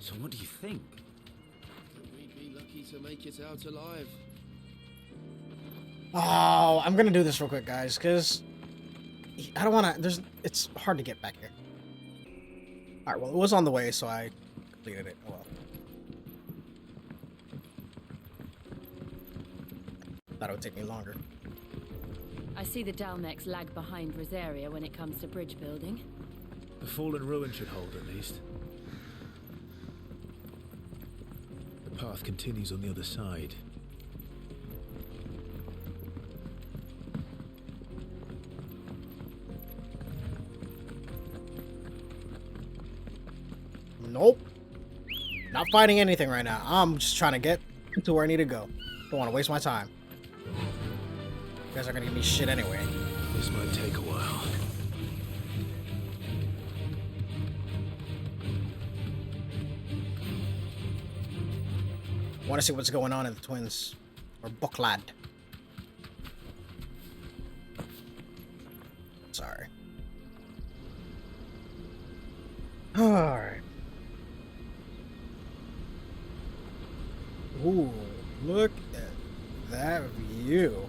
So what do you think?
We'd be lucky to make it out alive.
Oh, I'm gonna do this real quick, guys, because I don't want to. It's hard to get back here. All right, well, it was on the way, so I completed it. Well, thought it would take me longer.
I see the Dalmex lag behind Rosaria when it comes to bridge building.
The fallen ruin should hold at least. The path continues on the other side.
Nope. Not fighting anything right now. I'm just trying to get to where I need to go. Don't want to waste my time. You guys are gonna give me shit anyway.
This might take a while.
Want to see what's going on in the twins, or Bucklad. Sorry. All right. Ooh, look at that view.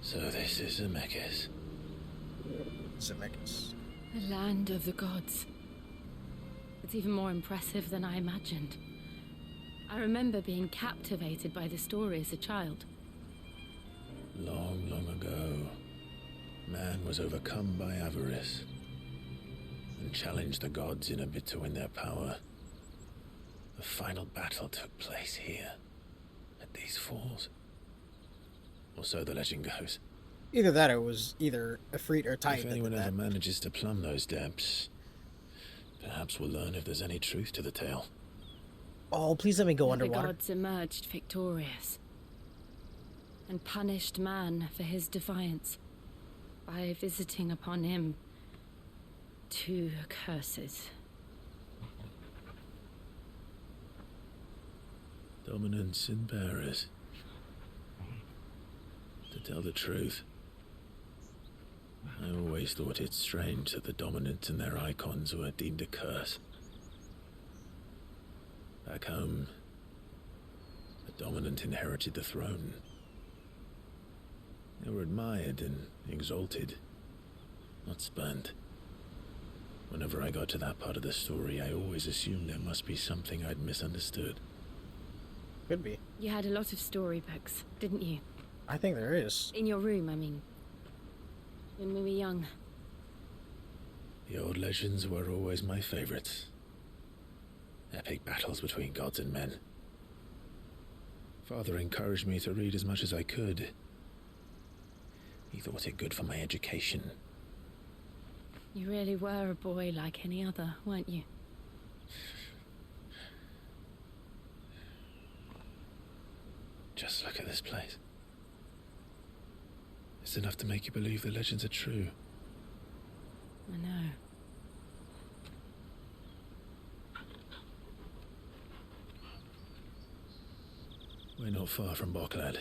So this is Zemeckis.
Zemeckis.
The land of the gods. It's even more impressive than I imagined. I remember being captivated by the story as a child.
Long, long ago, man was overcome by avarice and challenged the gods in a bid to win their power. The final battle took place here, at these falls. Or so the legend goes.
Either that or it was either Ifrit or Titan.
If anyone ever manages to plumb those depths, perhaps we'll learn if there's any truth to the tale.
Oh, please let me go underwater.
The gods emerged victorious and punished man for his defiance by visiting upon him 2 curses.
Dominance and bearers. To tell the truth, I always thought it strange that the dominant and their icons were deemed a curse. Back home, the dominant inherited the throne.
They were admired and exalted, not spurned. Whenever I got to that part of the story, I always assumed there must be something I'd misunderstood.
Could be.
You had a lot of storybooks, didn't you?
I think there is.
In your room, I mean. When we were young.
The old legends were always my favorites. Epic battles between gods and men. Father encouraged me to read as much as I could. He thought it good for my education.
You really were a boy like any other, weren't you?
Just look at this place. It's enough to make you believe the legends are true.
I know.
We're not far from Boklad.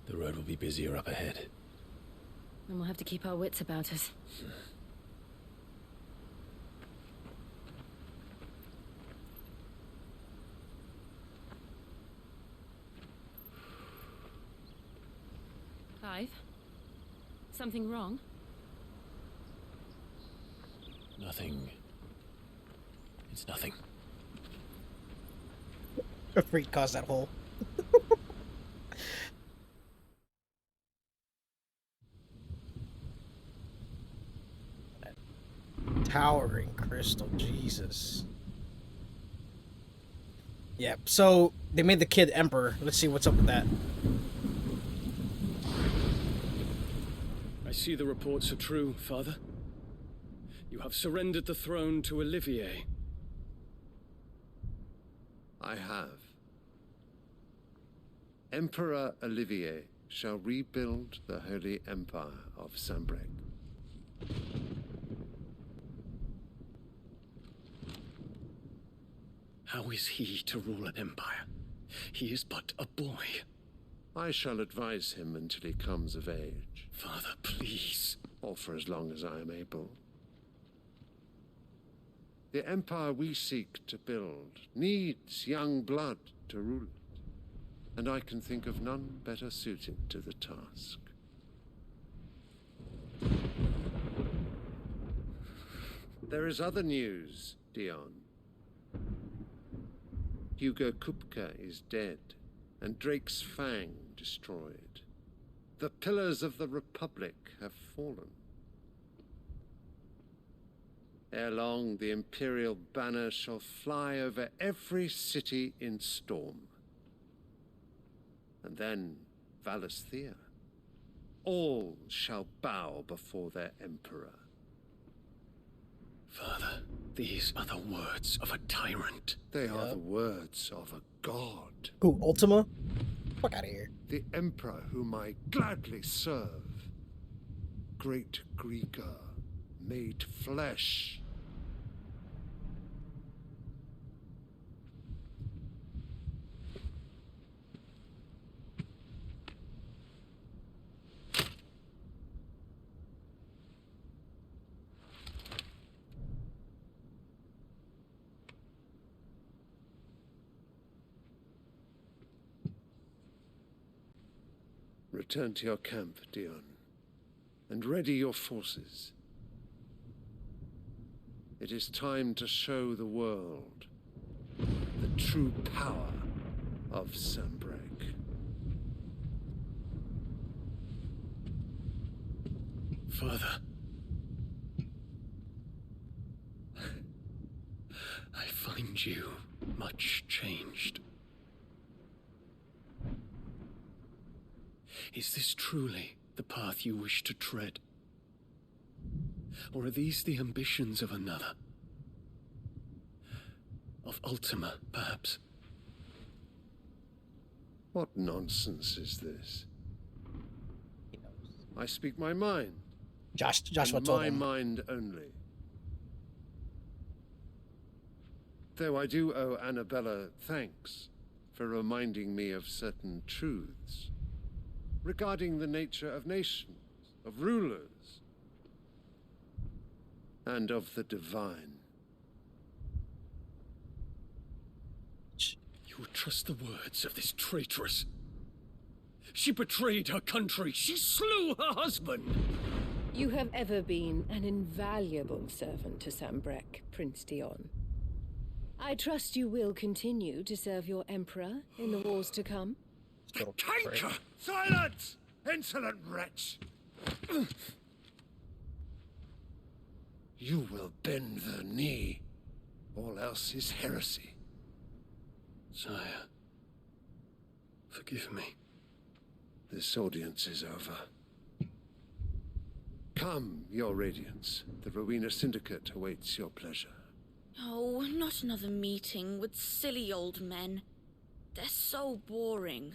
The road will be busier up ahead.
And we'll have to keep our wits about us. Clive? Something wrong?
Nothing. It's nothing.
A freak caused that hole. Towering crystal, Jesus. Yep, so they made the kid emperor. Let's see what's up with that.
I see the reports are true, Father. You have surrendered the throne to Olivier.
I have. Emperor Olivier shall rebuild the Holy Empire of Sanbreque.
How is he to rule an empire? He is but a boy.
I shall advise him until he comes of age.
Father, please.
Or for as long as I am able. The empire we seek to build needs young blood to rule it, and I can think of none better suited to the task. There is other news, Dion. Hugo Kupka is dead, and Drake's Fang destroyed. The pillars of the Republic have fallen. Ere long, the Imperial banner shall fly over every city in Storm. And then Valisthea. All shall bow before their Emperor.
Father, these are the words of a tyrant.
They are the words of a god.
Who, Ultima? Fuck out of here.
The Emperor whom I gladly serve. Great Greeker, made flesh. Return to your camp, Dion, and ready your forces. It is time to show the world the true power of Sanbreque.
Father, I find you much changed. Is this truly the path you wish to tread? Or are these the ambitions of another? Of Ultima, perhaps?
What nonsense is this? I speak my mind.
Joshua
and
told
my
him.
mind only. Though I do owe Annabella thanks for reminding me of certain truths regarding the nature of nations, of rulers, and of the divine.
You would trust the words of this traitress? She betrayed her country. She slew her husband.
You have ever been an invaluable servant to Sambrek, Prince Dion. I trust you will continue to serve your emperor in the wars to come.
Tanker! Silence! Insolent wretch! You will bend the knee. All else is heresy.
Sire, forgive me.
This audience is over. Come, your radiance. The Rowena Syndicate awaits your pleasure.
Oh, not another meeting with silly old men. They're so boring.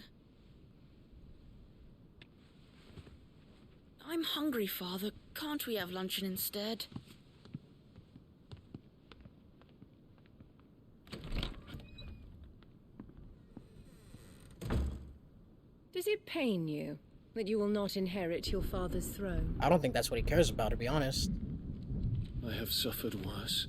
I'm hungry, Father. Can't we have luncheon instead?
Does it pain you that you will not inherit your father's throne?
I don't think that's what he cares about, to be honest.
I have suffered worse.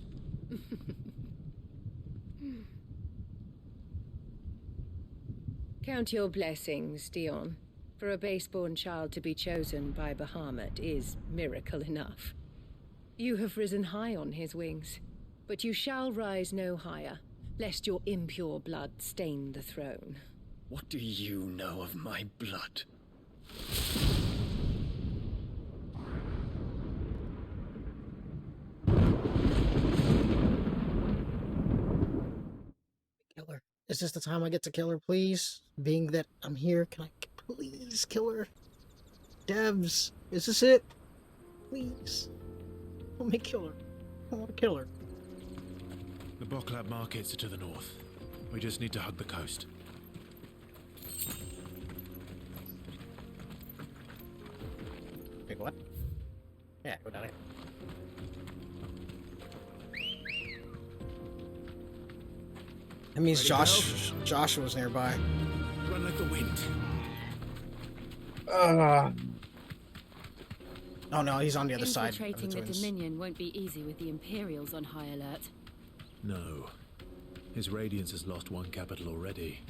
Count your blessings, Dion. For a base-born child to be chosen by Bahamut is miracle enough. You have risen high on his wings, but you shall rise no higher, lest your impure blood stain the throne.
What do you know of my blood?
Kill her. Is this the time I get to kill her, please? Being that I'm here, can I please kill her? Devs, is this it? Please. Let me kill her. I want to kill her.
The Boklab markets are to the north. We just need to hug the coast.
Wait, what? Yeah, go down here. That means Joshua's nearby.
Run like the wind.
Oh no, he's on the other side.
Infiltrating the Dominion won't be easy with the Imperials on high alert.
No. His Radiance has lost one capital already.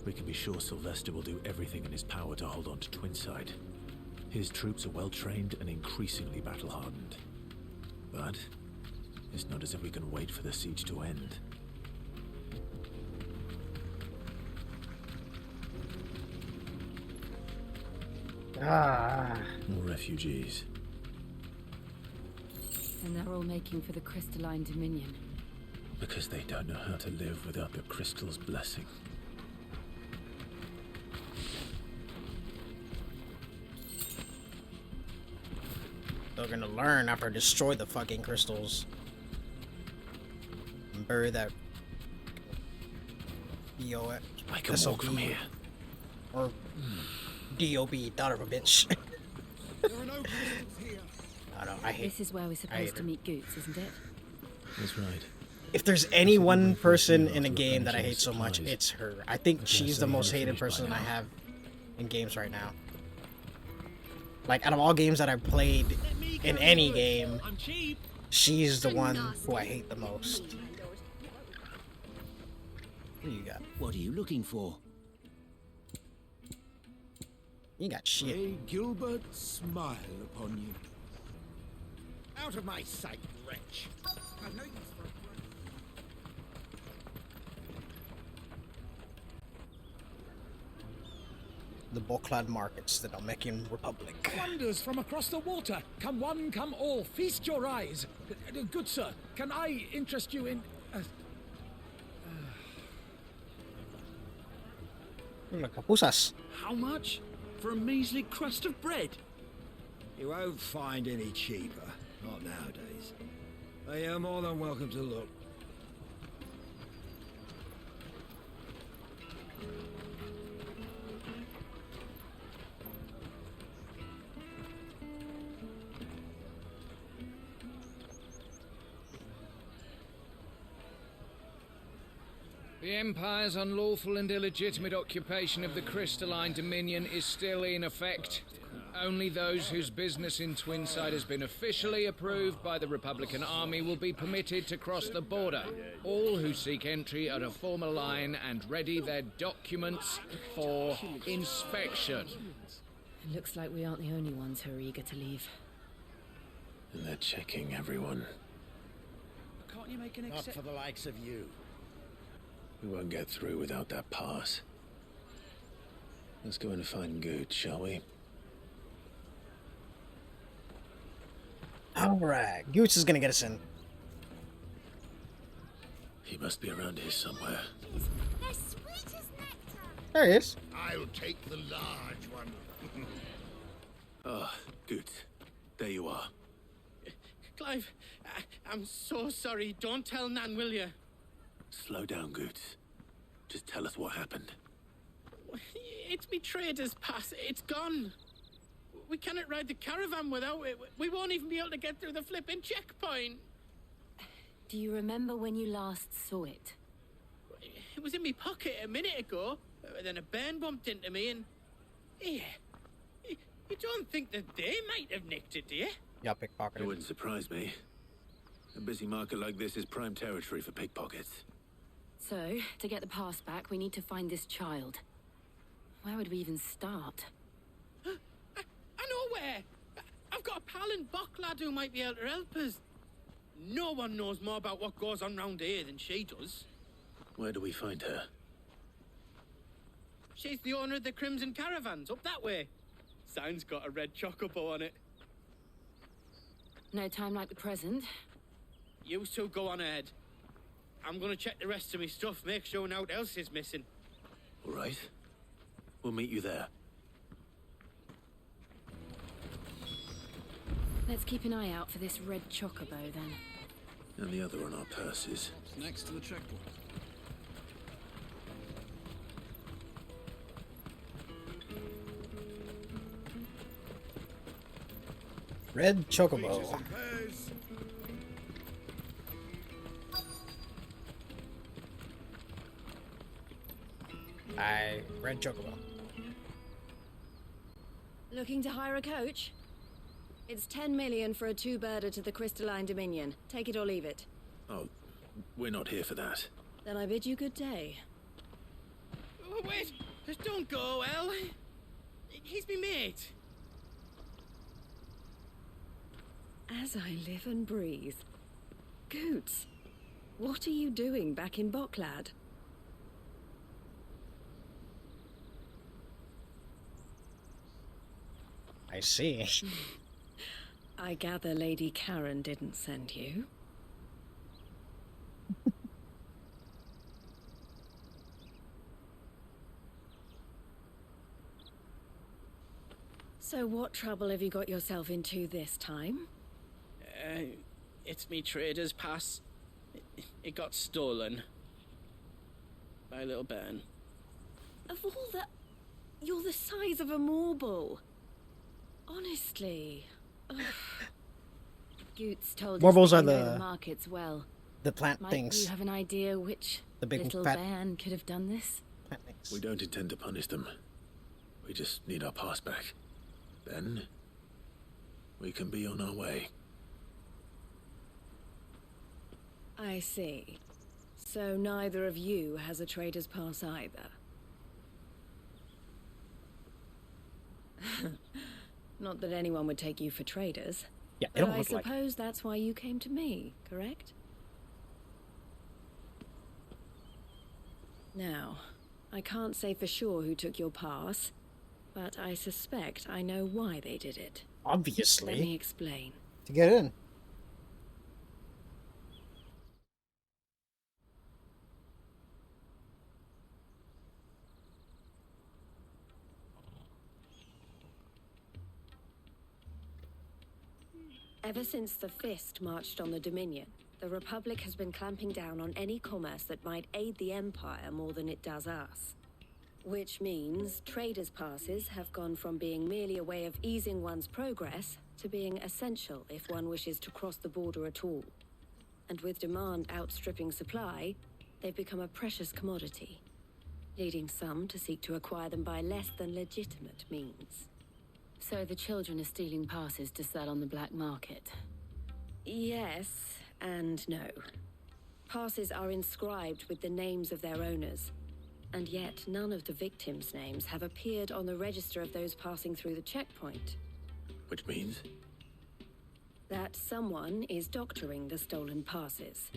We can be sure Sylvester will do everything in his power to hold on to Twinside. His troops are well trained and increasingly battle-hardened. But it's not as if we can wait for the siege to end. More refugees.
And they're all making for the Crystalline Dominion.
Because they don't know how to live without the crystal's blessing.
They're gonna learn after I destroy the fucking crystals. And bury that. DOS.
I can walk from here.
Or DOB, daughter of a bitch. I hate.
This is where we're supposed to meet Goots, isn't it?
That's right.
If there's any one person in a game that I hate so much, it's her. I think she's the most hated person I have in games right now. Like, out of all games that I've played in any game, she's the one who I hate the most. What do you got?
What are you looking for?
You got shit.
May Gilbert smile upon you. Out of my sight, wretch. I know you for
The Boklad markets, the Namekian Republic.
Wonders from across the water. Come one, come all. Feast your eyes. Good sir, can I interest you in...
Capusas.
How much? For a measly crust of bread? You won't find any cheaper. Not nowadays. But you're more than welcome to look.
The Empire's unlawful and illegitimate occupation of the Crystalline Dominion is still in effect.
Only those whose business in Twinside has been officially approved by the Republican Army will be permitted to cross the border. All who seek entry are to form a line and ready their documents for inspection.
It looks like we aren't the only ones who are eager to leave.
And they're checking everyone.
Can't you make an
Not for the likes of you.
We won't get through without that pass. Let's go and find Good, shall we?
Alright, Gooch is gonna get us in.
He must be around here somewhere.
They're sweet as nectar.
There he is.
I'll take the large one.
Ah, Good. There you are.
Clive, I'm so sorry. Don't tell Nan, will you?
Slow down, Good. Just tell us what happened.
It's me trader's pass. It's gone. We cannot ride the caravan without it. We won't even be able to get through the flipping checkpoint.
Do you remember when you last saw it?
It was in my pocket a minute ago. Then a bairn bumped into me and... Yeah. You don't think that they might have nicked it, do you?
Yeah, pickpocketed.
It wouldn't surprise me. A busy market like this is prime territory for pickpockets.
So, to get the pass back, we need to find this child. Where would we even start?
I know where! I've got a pal in Bock lad who might be able to help us. No one knows more about what goes on round here than she does.
Where do we find her?
She's the owner of the Crimson Caravans, up that way. Sign's got a red chocobo on it.
No time like the present.
You two go on ahead. I'm gonna check the rest of my stuff, make sure no else is missing.
All right. We'll meet you there.
Let's keep an eye out for this red chocobo, then.
And the other on our purses.
It's next to the checkpoint.
Red chocobo. Red chocobo.
Looking to hire a coach? It's 10 million for a two-birder to the Crystalline Dominion. Take it or leave it.
Oh, we're not here for that.
Then I bid you good day.
Oh, wait! Just don't go, El. He's me mate.
As I live and breathe. Goots, what are you doing back in Bocklad?
I see.
I gather Lady Karen didn't send you. So what trouble have you got yourself into this time?
It's me trader's pass. It got stolen. By a little bairn.
Of all the... You're the size of a marble. Honestly. Ugh.
Goots told
Marbles
us
are
that you know
the-
the markets well.
The plant
Might
things.
you have an idea which
The big
little
fat-
man could have done this?
Plant things.
We don't intend to punish them. We just need our pass back. Then, we can be on our way.
I see. So neither of you has a trader's pass either. Not that anyone would take you for traders.
Yeah, they
But
don't
I
look like it.
suppose that's why you came to me, correct? Now, I can't say for sure who took your pass, but I suspect I know why they did it.
Obviously.
Let me explain.
To get in.
Ever since the Fist marched on the Dominion, the Republic has been clamping down on any commerce that might aid the Empire more than it does us. Which means traders' passes have gone from being merely a way of easing one's progress to being essential if one wishes to cross the border at all. And with demand outstripping supply, they've become a precious commodity, leading some to seek to acquire them by less than legitimate means.
So the children are stealing passes to sell on the black market.
Yes and no. Passes are inscribed with the names of their owners, and yet none of the victims' names have appeared on the register of those passing through the checkpoint.
Which means?
That someone is doctoring the stolen passes.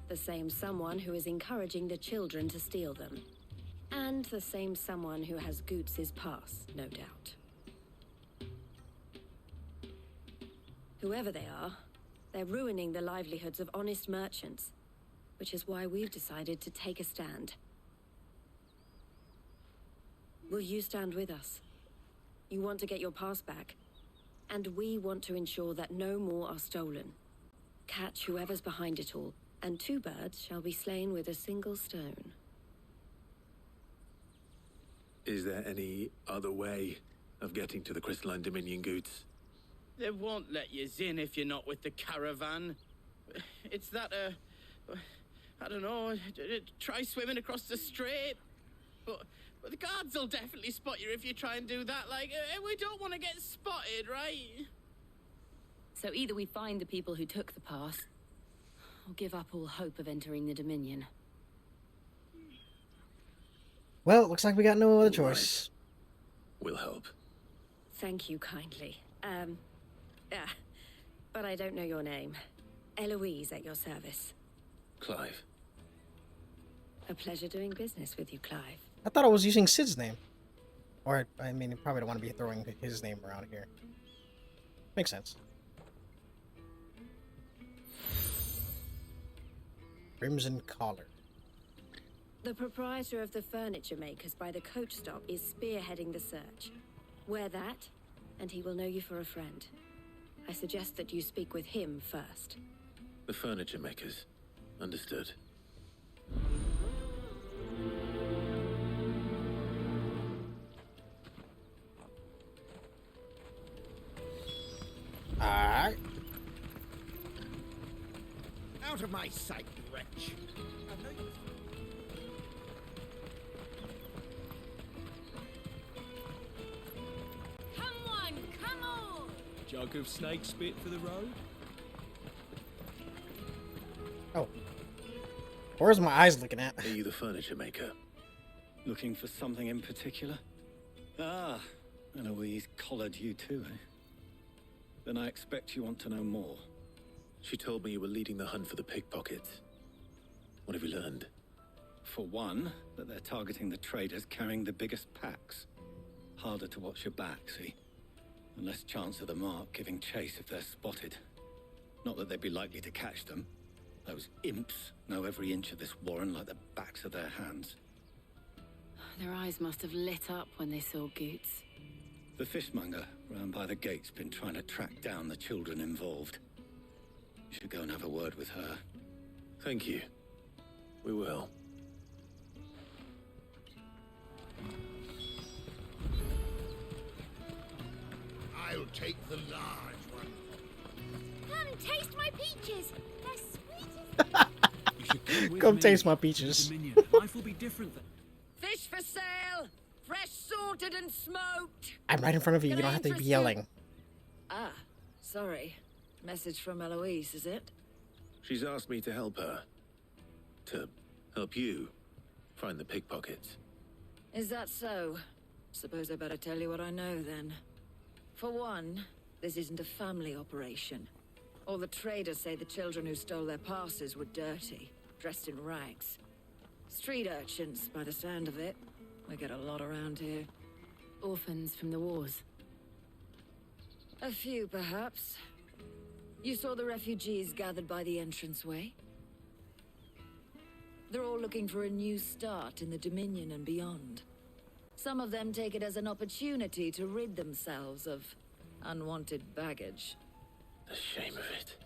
The same someone who is encouraging the children to steal them. And the same someone who has Goots's pass, no doubt. Whoever they are, they're ruining the livelihoods of honest merchants, which is why we've decided to take a stand. Will you stand with us? You want to get your pass back, and we want to ensure that no more are stolen. Catch whoever's behind it all, and 2 birds shall be slain with a single stone.
Is there any other way of getting to the Crystalline Dominion, Goots?
They won't let you in if you're not with the caravan. It's that, I don't know, try swimming across the strait. But the guards will definitely spot you if you try and do that. Like, we don't want to get spotted, right?
So either we find the people who took the pass, or give up all hope of entering the Dominion.
Well, looks like we got no other choice.
We'll help.
Thank you kindly. But I don't know your name. Eloise at your service.
Clive.
A pleasure doing business with you, Clive.
I thought I was using Sid's name. Or, I mean, you probably don't want to be throwing his name around here. Makes sense. Crimson Collar.
The proprietor of the furniture makers by the coach stop is spearheading the search. Wear that, and he will know you for a friend. I suggest that you speak with him first.
The furniture makers. Understood.
Alright.
Out of my sight, wretch.
Come on!
Jug of snake spit for the road?
Oh. Where's my eyes looking at?
Are you the furniture maker?
Looking for something in particular? Ah, Eloise collared you too, eh? Then I expect you want to know more.
She told me you were leading the hunt for the pickpockets. What have you learned?
For one, that they're targeting the traders carrying the biggest packs. Harder to watch your back, see? And less chance of the mark giving chase if they're spotted. Not that they'd be likely to catch them. Those imps know every inch of this warren like the backs of their hands.
Their eyes must have lit up when they saw Goots.
The fishmonger round by the gate's been trying to track down the children involved. You should go and have a word with her.
Thank you. We will.
I'll take the large one.
Come taste my peaches. They're sweet.
Come taste my peaches.
Life will be different then.
Fish for sale! Fresh sorted and smoked!
I'm right in front of you. You don't have to be yelling.
Ah, sorry. Message from Eloise, is it?
She's asked me to help her. To help you find the pickpockets.
Is that so? Suppose I better tell you what I know then. For one, this isn't a family operation. All the traders say the children who stole their passes were dirty, dressed in rags. Street urchins, by the sound of it. We get a lot around here.
Orphans from the wars.
A few, perhaps. You saw the refugees gathered by the entranceway? They're all looking for a new start in the Dominion and beyond. Some of them take it as an opportunity to rid themselves of unwanted baggage.
The shame of it.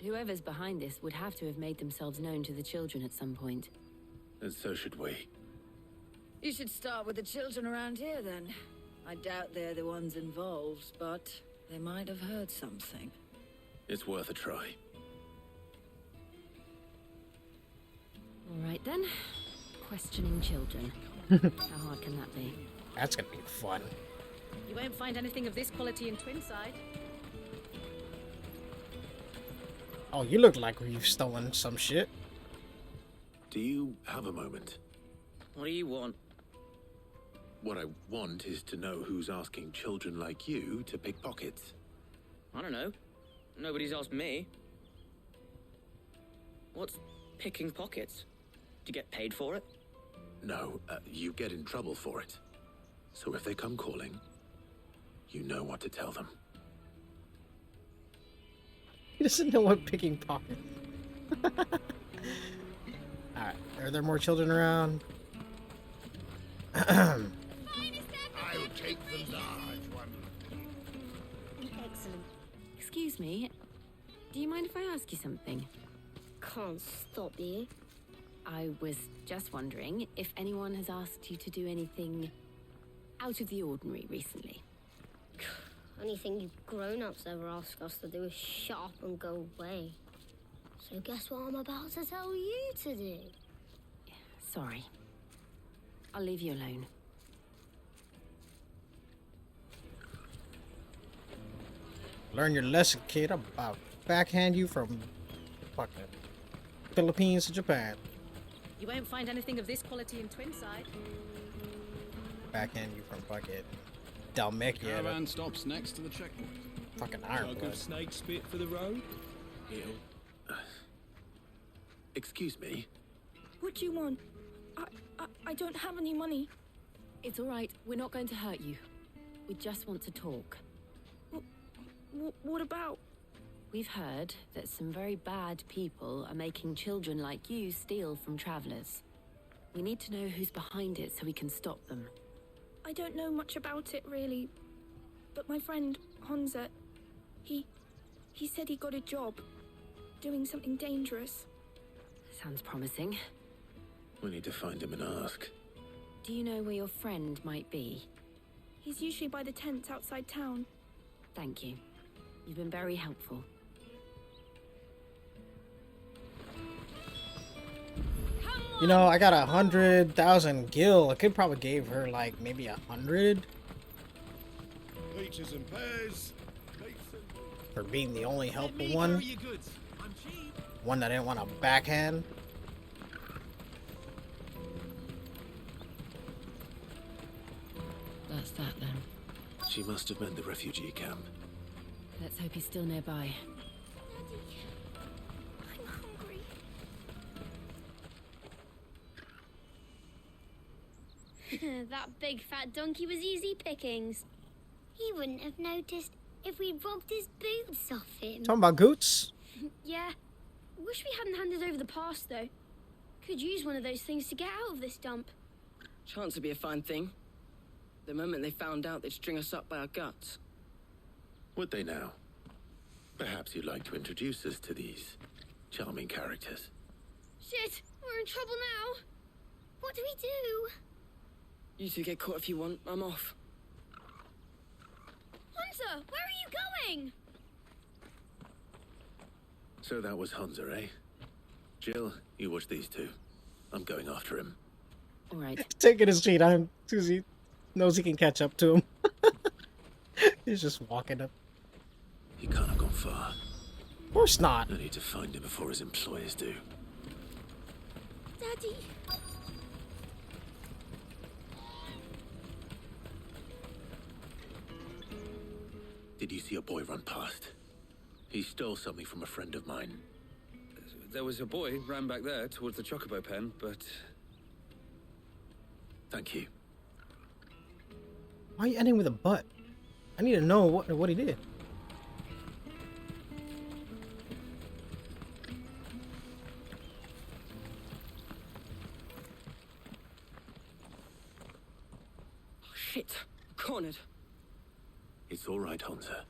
Whoever's behind this would have to have made themselves known to the children at some point.
And so should we.
You should start with the children around here, then. I doubt they're the ones involved, but they might have heard something.
It's worth a try.
All right, then. Questioning children. How hard can that be?
That's gonna be fun.
You won't find anything of this quality in Twinside.
Oh, you look like you've stolen some shit.
Do you have a moment?
What do you want?
What I want is to know who's asking children like you to pick pockets.
I don't know. Nobody's asked me. What's picking pockets? Do you get paid for it?
No, you get in trouble for it. So if they come calling, you know what to tell them.
He doesn't know what picking pockets. Alright, are there more children around?
I'll take the large one.
Excellent. Excuse me, do you mind if I ask you something? Can't stop you. I was just wondering if anyone has asked you to do anything out of the ordinary recently.
Anything you grown-ups ever ask us to do is shut up and go away. So guess what I'm about to tell you to do?
Sorry. I'll leave you alone.
Learn your lesson, kid. I'm about to backhand you from fucking Philippines to Japan.
You won't find anything of this quality in Twinside.
Backhand you from fucking Dalmecchia.
Caravan stops next to the checkpoint.
Fucking iron
Jug
blood.
of snake spit for the road.
Excuse me?
What do you want? I don't have any money.
It's all right. We're not going to hurt you. We just want to talk.
What about?
We've heard that some very bad people are making children like you steal from travelers. We need to know who's behind it so we can stop them.
I don't know much about it, really. But my friend, Honza, he said he got a job doing something dangerous.
Sounds promising.
We need to find him and ask.
Do you know where your friend might be?
He's usually by the tents outside town.
Thank you. You've been very helpful.
You know, I got 100,000 gil. I could probably give her like maybe 100
Peaches and pears.
for being the only helpful one. One that I didn't want to backhand.
That's that then.
She must have meant the refugee camp.
Let's hope he's still nearby.
That big fat donkey was easy pickings. He wouldn't have noticed if we robbed his boots off him.
Talking about Goots?
Yeah. Wish we hadn't handed over the pass, though. Could use one of those things to get out of this dump.
Chance would be a fine thing. The moment they found out, they'd string us up by our guts.
Would they now? Perhaps you'd like to introduce us to these charming characters.
Shit, we're in trouble now. What do we do?
You two get caught if you want. I'm off.
Hunter, where are you going?
So that was Hunter, eh? Jill, you watch these two. I'm going after him.
All right.
Taking his feet on because he knows he can catch up to him. He's just walking up.
He can't have gone far.
Of course not.
I need to find him before his employers do.
Daddy.
Did you see a boy run past? He stole something from a friend of mine.
There was a boy ran back there towards the chocobo pen, but...
Thank you.
Why are you ending with a butt? I need to know what he did.
Oh, shit. Cornered.
It's all right, Hunter.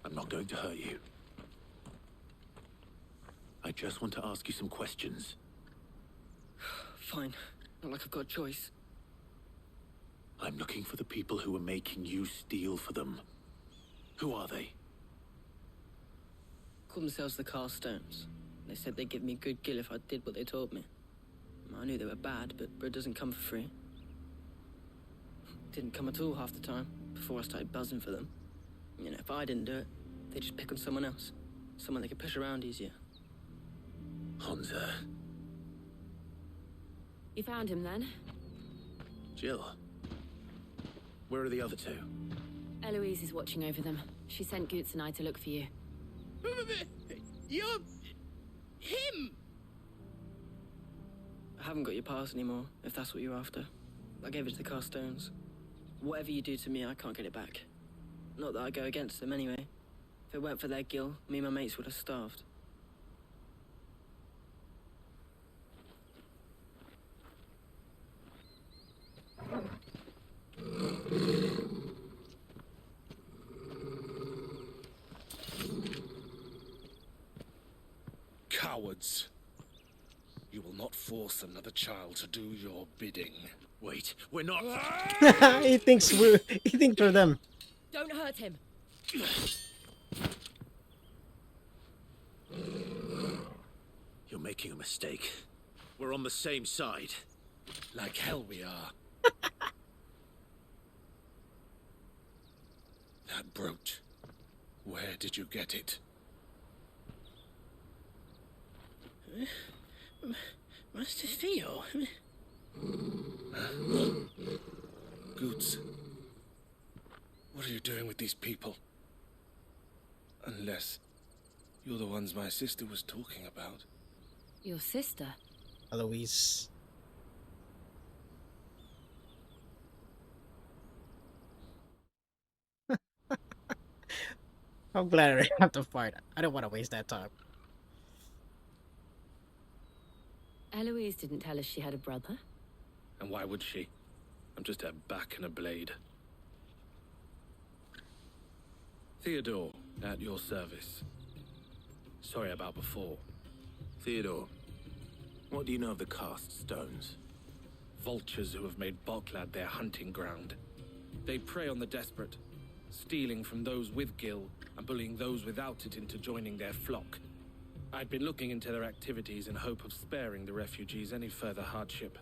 I'm not going to hurt you. I just want to ask you some questions.
Fine. Not like I've got a choice.
I'm looking for the people who are making you steal for them. Who are they?
Call themselves the Carstones. They said they'd give me good gill if I did what they told me. I knew they were bad, but bread doesn't come for free. Didn't come at all half the time. before I started buzzing for them. You know, if I didn't do it, they'd just pick on someone else. Someone they could push around easier.
Hansa.
You found him then?
Jill. Where are the other two?
Eloise is watching over them. She sent Goots and I to look for you.
You're... him! I haven't got your pass anymore, if that's what you're after. I gave it to the Carstones. Whatever you do to me, I can't get it back. Not that I go against them anyway. If it weren't for their guild, me and my mates would have starved.
Cowards. You will not force another child to do your bidding.
Wait, we're not...
he thinks we're them.
Don't hurt him.
You're making a mistake. We're on the same side.
Like hell we are. That brooch. Where did you get it?
Master Theo.
Goots. What are you doing with these people? Unless you're the ones my sister was talking about.
Your sister?
Eloise. I'm glad I didn't have to fight. I don't want to waste that time.
Eloise didn't tell us she had a brother.
And why would she? I'm just her back and a blade. Theodore, at your service. Sorry about before.
Theodore, what do you know of the cast stones?
Vultures who have made Boklad their hunting ground. They prey on the desperate, stealing from those with Gil and bullying those without it into joining their flock. I'd been looking into their activities in hope of sparing the refugees any further hardship.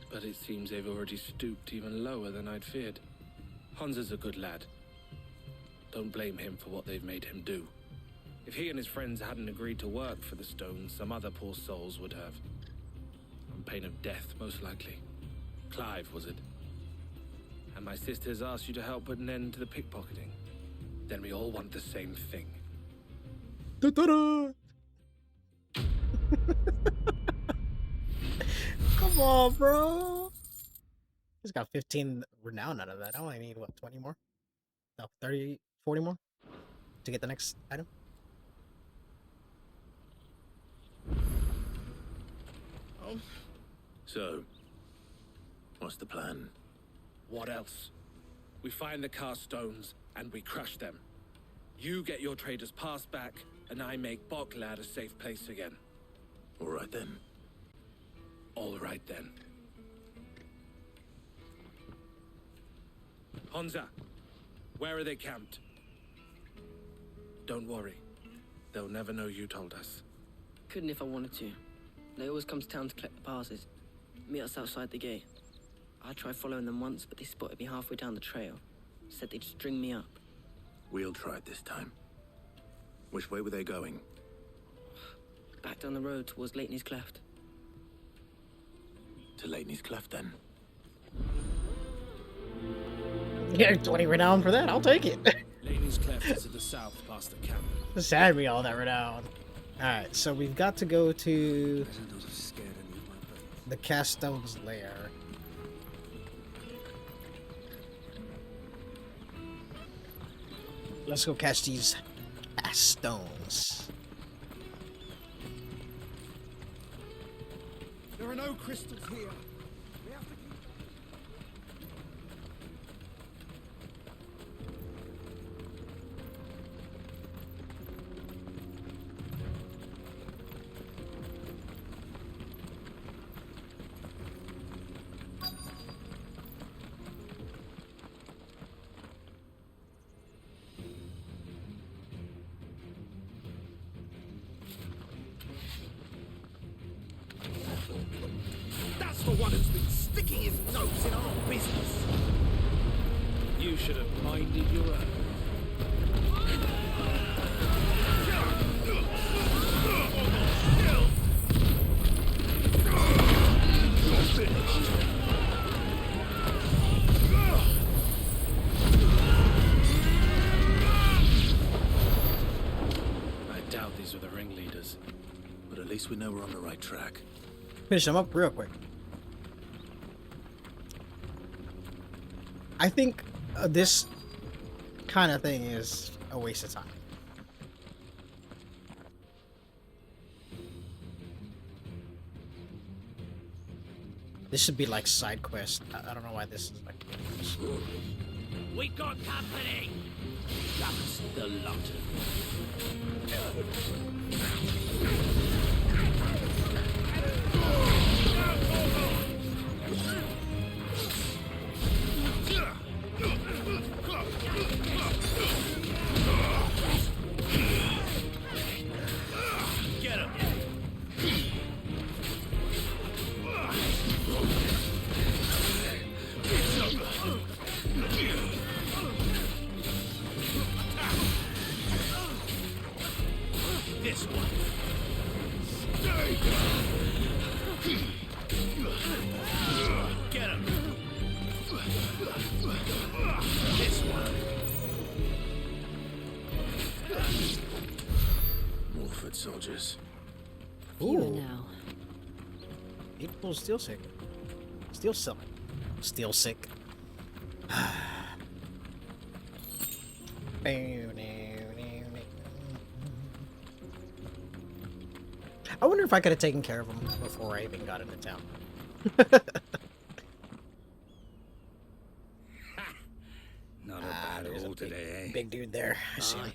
But it seems they've already stooped even lower than I'd feared. Hansa's a good lad. Don't blame him for what they've made him do. If he and his friends hadn't agreed to work for the stones, some other poor souls would have. On pain of death, most likely. Clive, was it? And my sisters asked you to help put an end to the pickpocketing. Then we all want the same thing.
Da-da-da! Come on, bro. He's got 15 renown out of that. I only need, what, 20 more? No, 30, 40 more to get the next item.
Oh. So, what's the plan?
What else? We find the cast stones and we crush them. You get your trader's pass back, and I make Boklad a safe place again.
All right then.
All right then. Hansa, where are they camped? Don't worry. They'll never know you told us.
Couldn't if I wanted to. They always come to town to collect the passes. Meet us outside the gate. I tried following them once, but they spotted me halfway down the trail. Said they'd string me up.
We'll try it this time. Which way were they going?
Back down the road towards Leitney's Cleft.
To Leitney's Cleft, then.
Getting 20 renown for that, I'll take it.
Leitney's Cleft is to the south past the camp.
Just had me all that renown. Alright, so we've got to go to the Castone's lair. Let's go catch these stones.
There are no crystals here. We have to keep...
That's the one who's been sticking his nose in our business.
You should have minded your own. I doubt these were the ringleaders,
but at least we know we're on the right track.
Finish them up real quick. I think this kind of thing is a waste of time. This should be like side quest. I don't know why this is like.
We got company. That's the lot. Get him. This one. Get him. This one.
More foot soldiers.
Ooh. Now. People still sick. Still selling. Still sick. I wonder if I could have taken care of him before I even got into town.
Not a bad haul today, eh?
Big dude there. I see him.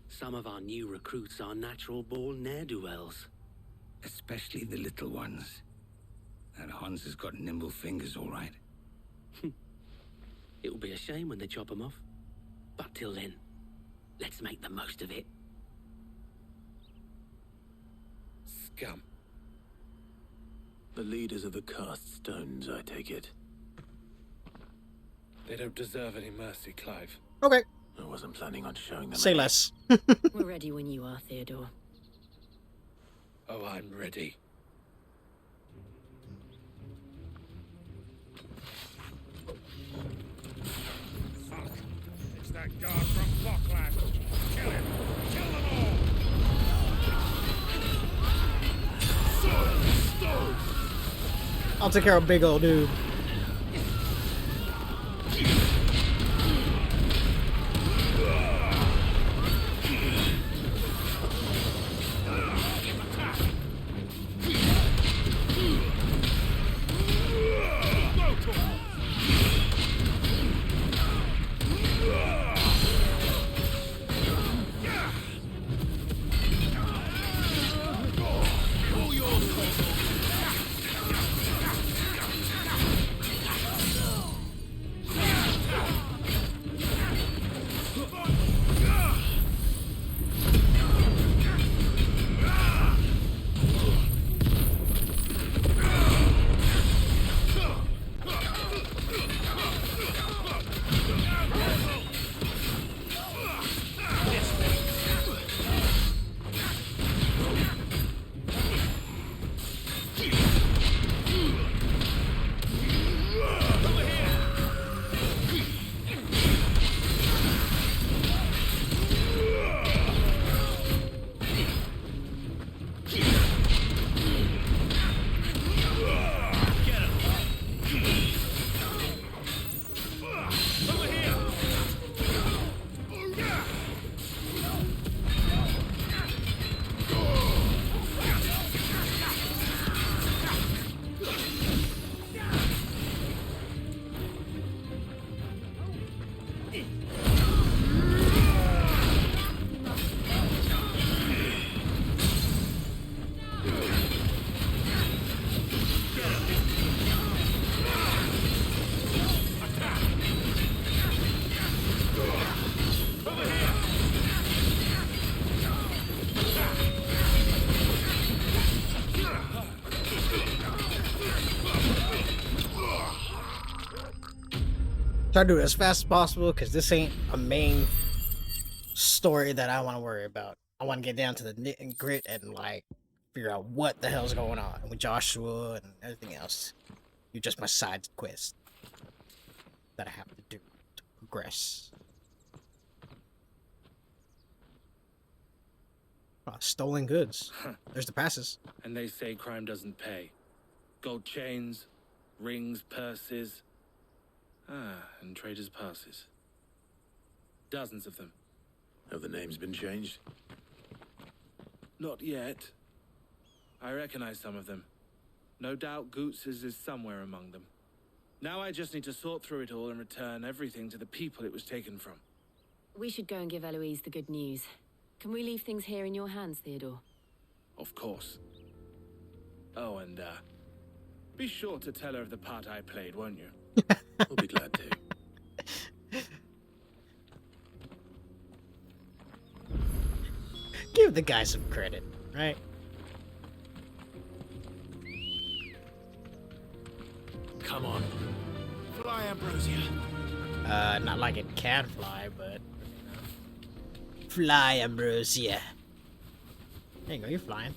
Some of our new recruits are natural-born ne'er-do-wells.
Especially the little ones. That Hans has got nimble fingers, all right.
It will be a shame when they chop them off. But till then, let's make the most of it.
Scum.
The leaders of the cast stones, I take it.
They don't deserve any mercy, Clive.
Okay.
I wasn't planning on showing them.
Say less.
We're ready when you are, Theodore.
Oh, I'm ready.
Fuck. It's that guard from Blockland. Kill him. Kill them all.
I'll take care of big old dude. Try to do it as fast as possible because this ain't a main story that I want to worry about. I want to get down to the nit and grit and like figure out what the hell's going on with Joshua and everything else. You're just my side quest that I have to do to progress. Oh, stolen goods. There's the passes.
And they say crime doesn't pay. Gold chains, rings, purses. And traders' passes. Dozens of them.
Have the names been changed?
Not yet. I recognize some of them. No doubt Goots's is somewhere among them. Now I just need to sort through it all and return everything to the people it was taken from.
We should go and give Eloise the good news. Can we leave things here in your hands, Theodore?
Of course. Oh, and, be sure to tell her of the part I played, won't you?
We'll be glad to.
Give the guy some credit, right?
Come on. Fly, Ambrosia.
Not like it can fly, but... Fly, Ambrosia. There you go, you're flying.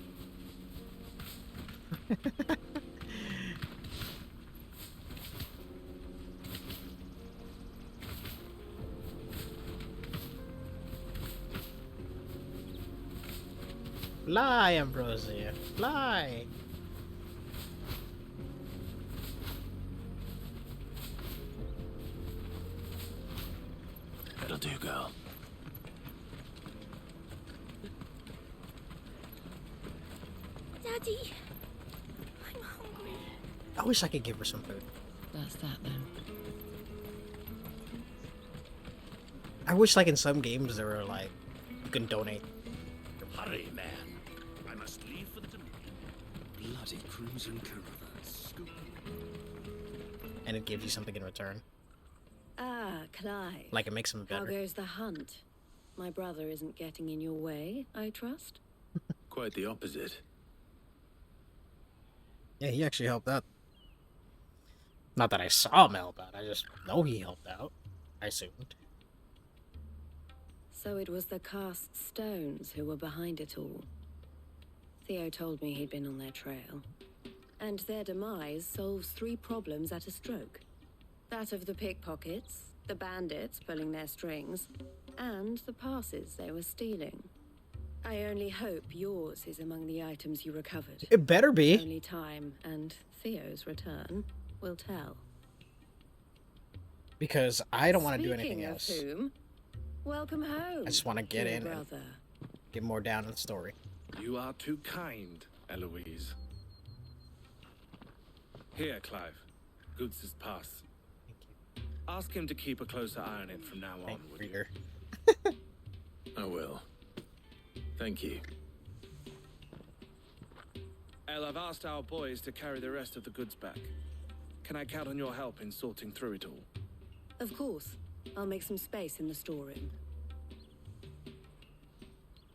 Fly, Ambrosia. Fly.
That'll do, girl.
Daddy, I'm hungry.
I wish I could give her some food.
That's that then.
I wish like in some games there were like, you can donate.
Hurry, man. I must leave for the Dominion. Bloody crimson caravans.
And it gives you something in return.
Ah, Clive.
Like it makes them
How
better.
goes the hunt? My brother isn't getting in your way, I trust?
Quite the opposite.
Yeah, he actually helped out. Not that I saw him help out, I just know he helped out. I assumed.
So it was the cast stones who were behind it all. Theo told me he'd been on their trail. And their demise solves 3 problems at a stroke. That of the pickpockets, the bandits pulling their strings, and the passes they were stealing. I only hope yours is among the items you recovered.
It better be.
Only time and Theo's return will tell.
Because I don't want to do
Speaking
anything
of
else.
whom, welcome home.
I just want to get
dear
in and
brother.
get more down in the story.
You are too kind, Eloise. Here, Clive. Goots's pass. Ask him to keep a closer eye on it from now on, would you?
I will. Thank you.
El, I've asked our boys to carry the rest of the goods back. Can I count on your help in sorting through it all?
Of course. I'll make some space in the storeroom.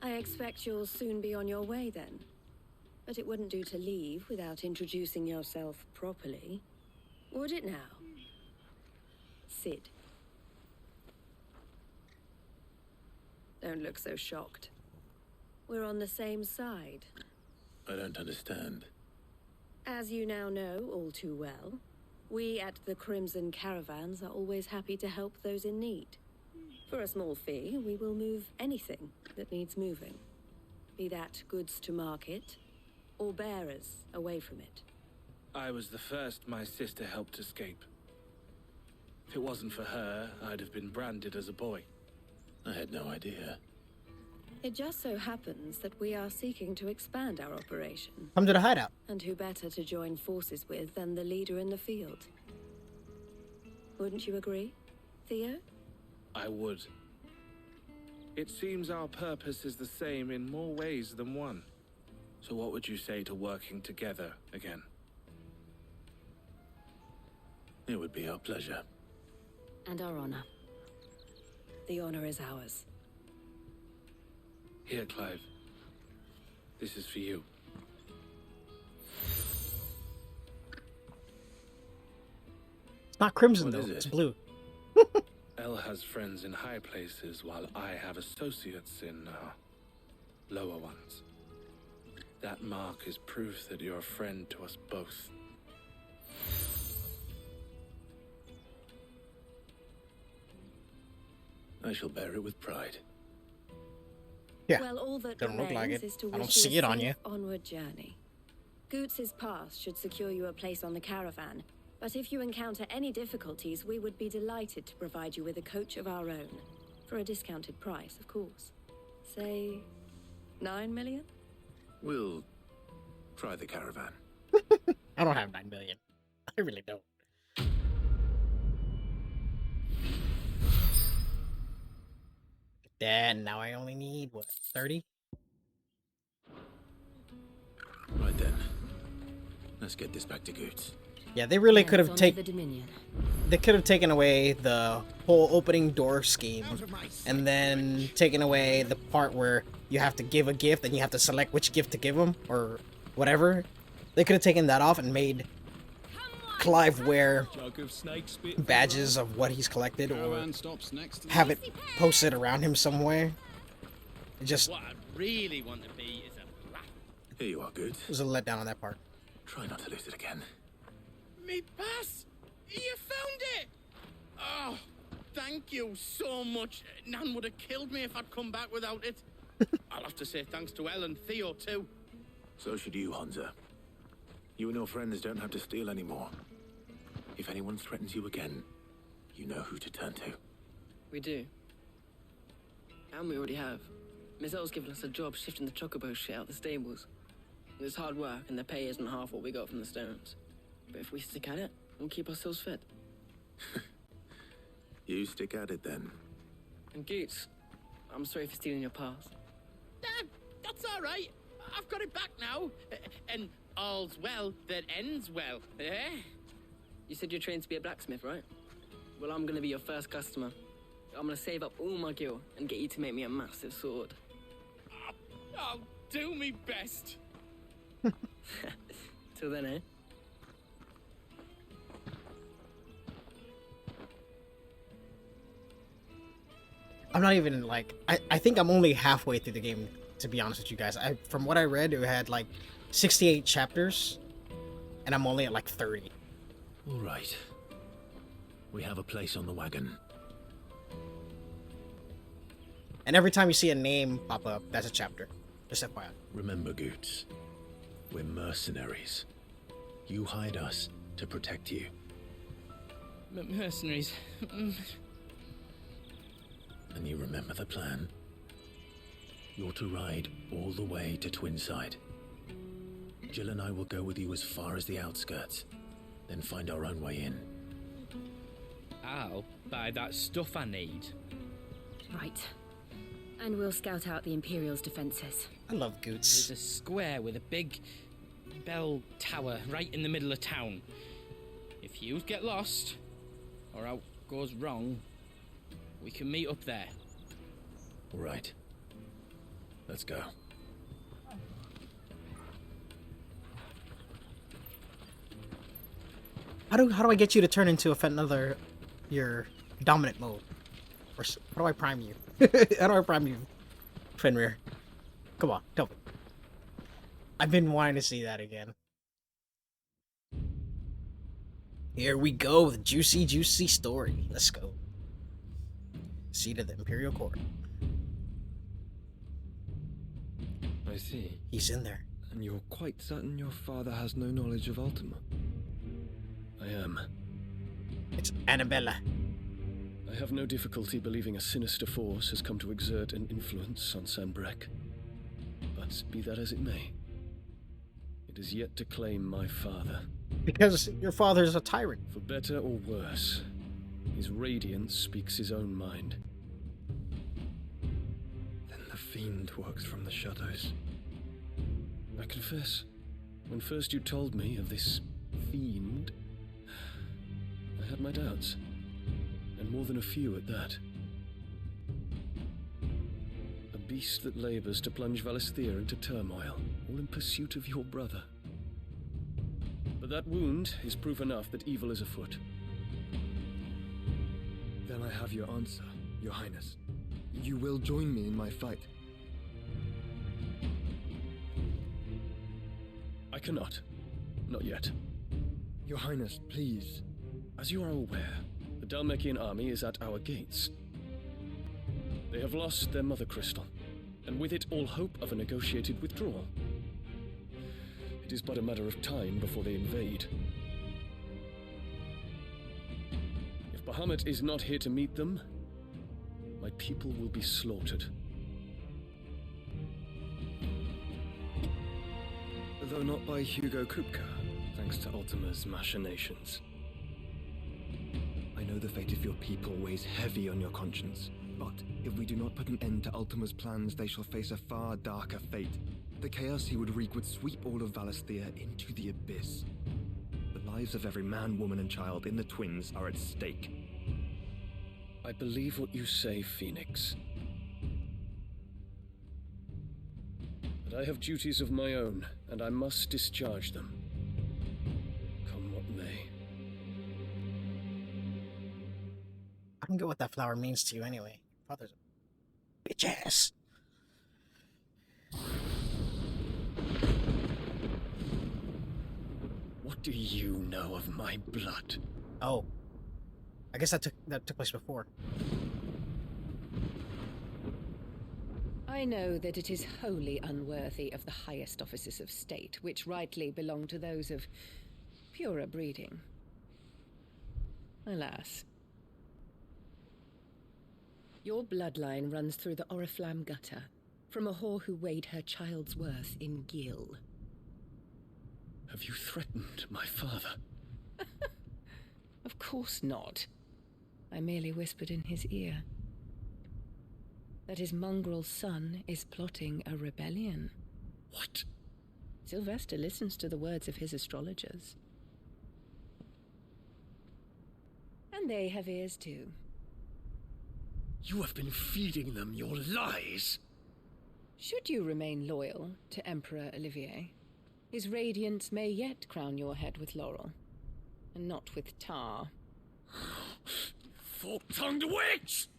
I expect you'll soon be on your way then. But it wouldn't do to leave without introducing yourself properly. Would it now? Sid. Don't look so shocked. We're on the same side.
I don't understand.
As you now know all too well, we at the Crimson Caravans are always happy to help those in need. For a small fee, we will move anything that needs moving. Be that goods to market, or bearers away from it.
I was the first my sister helped escape. If it wasn't for her, I'd have been branded as a boy.
I had no idea.
It just so happens that we are seeking to expand our operation.
Come to the hideout.
And who better to join forces with than the leader in the field? Wouldn't you agree, Theo?
I would. It seems our purpose is the same in more ways than one. So what would you say to working together again?
It would be our pleasure.
And our honor. The honor is ours.
Here, Clive. This is for you.
It's not crimson
What
though,
is it?
it's blue.
Elle has friends in high places, while I have associates in lower ones. That mark is proof that you're a friend to us both.
I shall bear it with pride.
Yeah.
Well, all that
Doesn't look like
remains
it.
is to
I don't
wish
see
you
it
a
on
safe
you.
onward journey. Goots's pass should secure you a place on the caravan, but if you encounter any difficulties, we would be delighted to provide you with a coach of our own. For a discounted price, of course. Say, 9 million?
We'll try the caravan.
I don't have 9 million. I really don't. Then now I only need, what, 30?
Right then. Let's get this back to Goots.
Yeah, they really could have
The
taken.
Dominion.
They could have taken away the whole opening door scheme, and then taken away the part where you have to give a gift and you have to select which gift to give them or whatever. They could have taken that off and made Clive wear badges of what he's collected, or have it posted around him somewhere. It just
What I really want to be is a black.
Here you are, Goots.
was a letdown on that part.
Try not to lose it again.
Me pass! You found it! Oh, thank you so much. Nan would have killed me if I'd come back without it. I'll have to say thanks to Elle and Theo, too.
So should you, Hansa. You and your friends don't have to steal anymore. If anyone threatens you again, you know who to turn to.
We do. And we already have. Miss Elle's given us a job shifting the chocobo shit out the stables. It's hard work, and the pay isn't half what we got from the stones. But if we stick at it, we'll keep ourselves fed.
You stick at it then.
And Goots, I'm sorry for stealing your pass.
That's all right. I've got it back now. And all's well that ends well, eh?
You said you're trained to be a blacksmith, right? Well, I'm gonna be your first customer. I'm gonna save up all my gil and get you to make me a massive sword.
I'll do me best.
Till then, eh?
I'm not even like I think I'm only halfway through the game, to be honest with you guys. From what I read, it had like 68 chapters, and I'm only at like 30.
All right. We have a place on the wagon.
And every time you see a name pop up, that's a chapter. Just FYI.
Remember, Goots, we're mercenaries. You hired us to protect you.
Mercenaries.
And you remember the plan? You're to ride all the way to Twinside. Jill and I will go with you as far as the outskirts, then find our own way in.
I'll buy that stuff I need.
Right. And we'll scout out the Imperial's defenses.
I love Goots.
There's a square with a big bell tower right in the middle of town. If you get lost, or out goes wrong, we can meet up there.
All right. Let's go.
How do I get you to turn into your dominant mode? Or how do I prime you? How do I prime you, Fenrir? Come on, tell me. I've been wanting to see that again. Here we go, the juicy story. Let's go. Seat of the Imperial Court.
I see.
He's in there.
And you're quite certain your father has no knowledge of Ultima? I am.
It's Annabella.
I have no difficulty believing a sinister force has come to exert an influence on Sanbreque. But be that as it may, it is yet to claim my father.
Because your father's a tyrant.
For better or worse, his radiance speaks his own mind. Then the fiend works from the shadows. I confess, when first you told me of this fiend, I had my doubts. And more than a few at that. A beast that labors to plunge Valisthea into turmoil, all in pursuit of your brother. But that wound is proof enough that evil is afoot. I have your answer, Your Highness? You will join me in my fight. I cannot. Not yet. Your Highness, please. As you are aware, the Dalmekian army is at our gates. They have lost their mother crystal, and with it all hope of a negotiated withdrawal. It is but a matter of time before they invade. If Bahamut is not here to meet them, my people will be slaughtered. Though not by Hugo Kupka, thanks to Ultima's machinations. I know the fate of your people weighs heavy on your conscience, but if we do not put an end to Ultima's plans, they shall face a far darker fate. The chaos he would wreak would sweep all of Valisthea into the abyss. The lives of every man, woman, and child in the Twins are at stake. I believe what you say, Phoenix. But I have duties of my own, and I must discharge them. Come what may.
I don't get what that flower means to you anyway. Father's a bitch ass.
What do you know of my blood?
Oh. I guess that took place before.
I know that it is wholly unworthy of the highest offices of state, which rightly belong to those of purer breeding. Alas. Your bloodline runs through the Oriflamme gutter, from a whore who weighed her child's worth in gil.
Have you threatened my father?
Of course not. I merely whispered in his ear that his mongrel son is plotting a rebellion.
What?
Sylvester listens to the words of his astrologers. And they have ears too.
You have been feeding them your lies!
Should you remain loyal to Emperor Olivier, his radiance may yet crown your head with laurel, and not with tar.
Fork-tongued witch!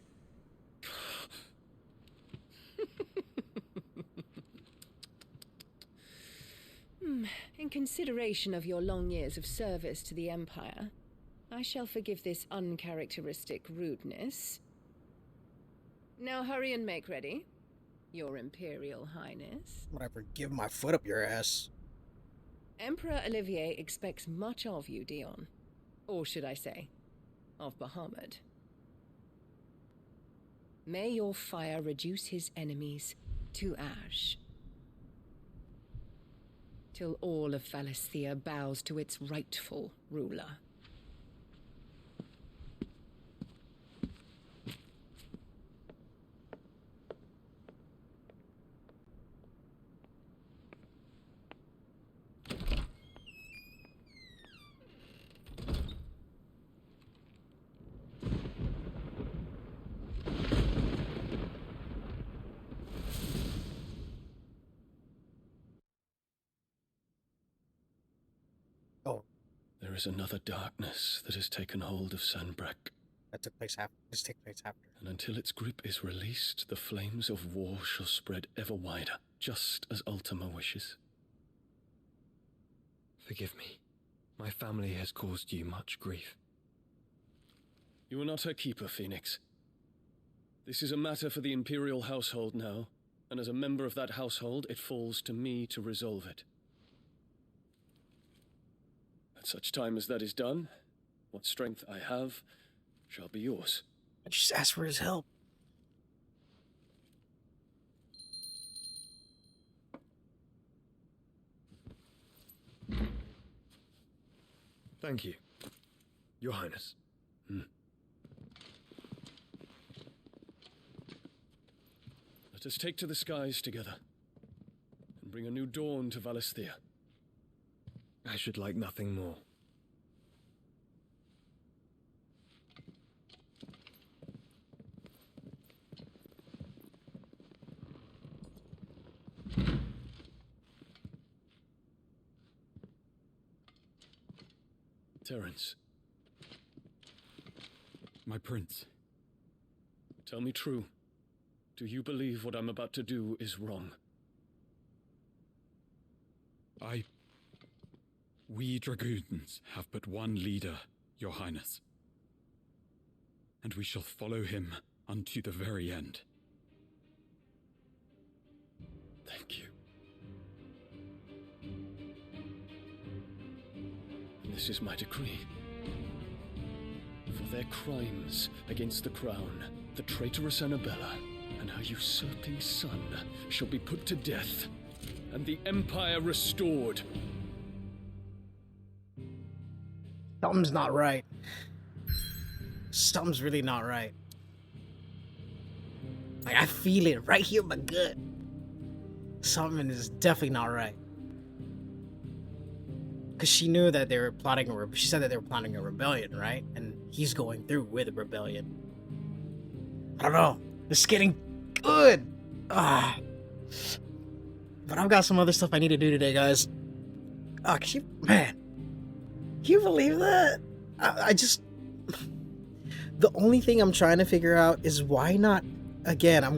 In consideration of your long years of service to the Empire, I shall forgive this uncharacteristic rudeness. Now hurry and make ready, Your Imperial Highness.
Whatever, give my foot up your ass.
Emperor Olivier expects much of you, Dion. Or should I say, of Bahamut. May your fire reduce his enemies to ash, till all of Valisthea bows to its rightful ruler.
There is another darkness that has taken hold of Sanbreque.
That took place after. This takes place after.
And until its grip is released, the flames of war shall spread ever wider, just as Ultima wishes. Forgive me. My family has caused you much grief. You are not her keeper, Phoenix. This is a matter for the Imperial household now, and as a member of that household, it falls to me to resolve it. At such time as that is done, what strength I have shall be yours.
I just asked for his help.
Thank you, Your Highness. Let us take to the skies together, and bring a new dawn to Valisthea. I should like nothing more. Terence.
My prince,
Tell me true. Do you believe what I'm about to do is wrong?
We dragoons have but one leader, Your Highness. And we shall follow him unto the very end.
Thank you. And this is my decree. For their crimes against the crown, the traitorous Annabella and her usurping son shall be put to death, and the Empire restored.
Something's not right. Something's really not right. Like, I feel it right here in my gut. Something is definitely not right. Because she knew that they were plotting she said that they were plotting a rebellion, right? And he's going through with a rebellion. I don't know. It's getting good. But I've got some other stuff I need to do today, guys. Oh, man. Can you believe that? I just... The only thing I'm trying to figure out is why not... Again, I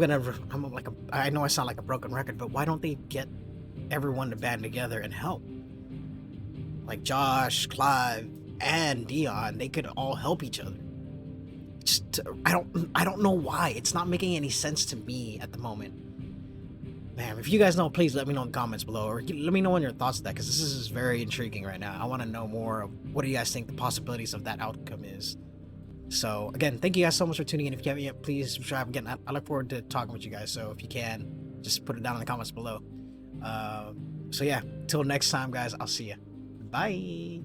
know I sound like a broken record, but why don't they get everyone to band together and help? Like Josh, Clive, and Dion, they could all help each other. Just, I don't know why. It's not making any sense to me at the moment. Man, if you guys know, please let me know in the comments below, or let me know on your thoughts of that, because this is very intriguing right now. I want to know more of what do you guys think the possibilities of that outcome is. So, again, thank you guys so much for tuning in. If you haven't yet, please subscribe. Again, I look forward to talking with you guys, so if you can, just put it down in the comments below. So yeah, till next time, guys, I'll see you. Bye!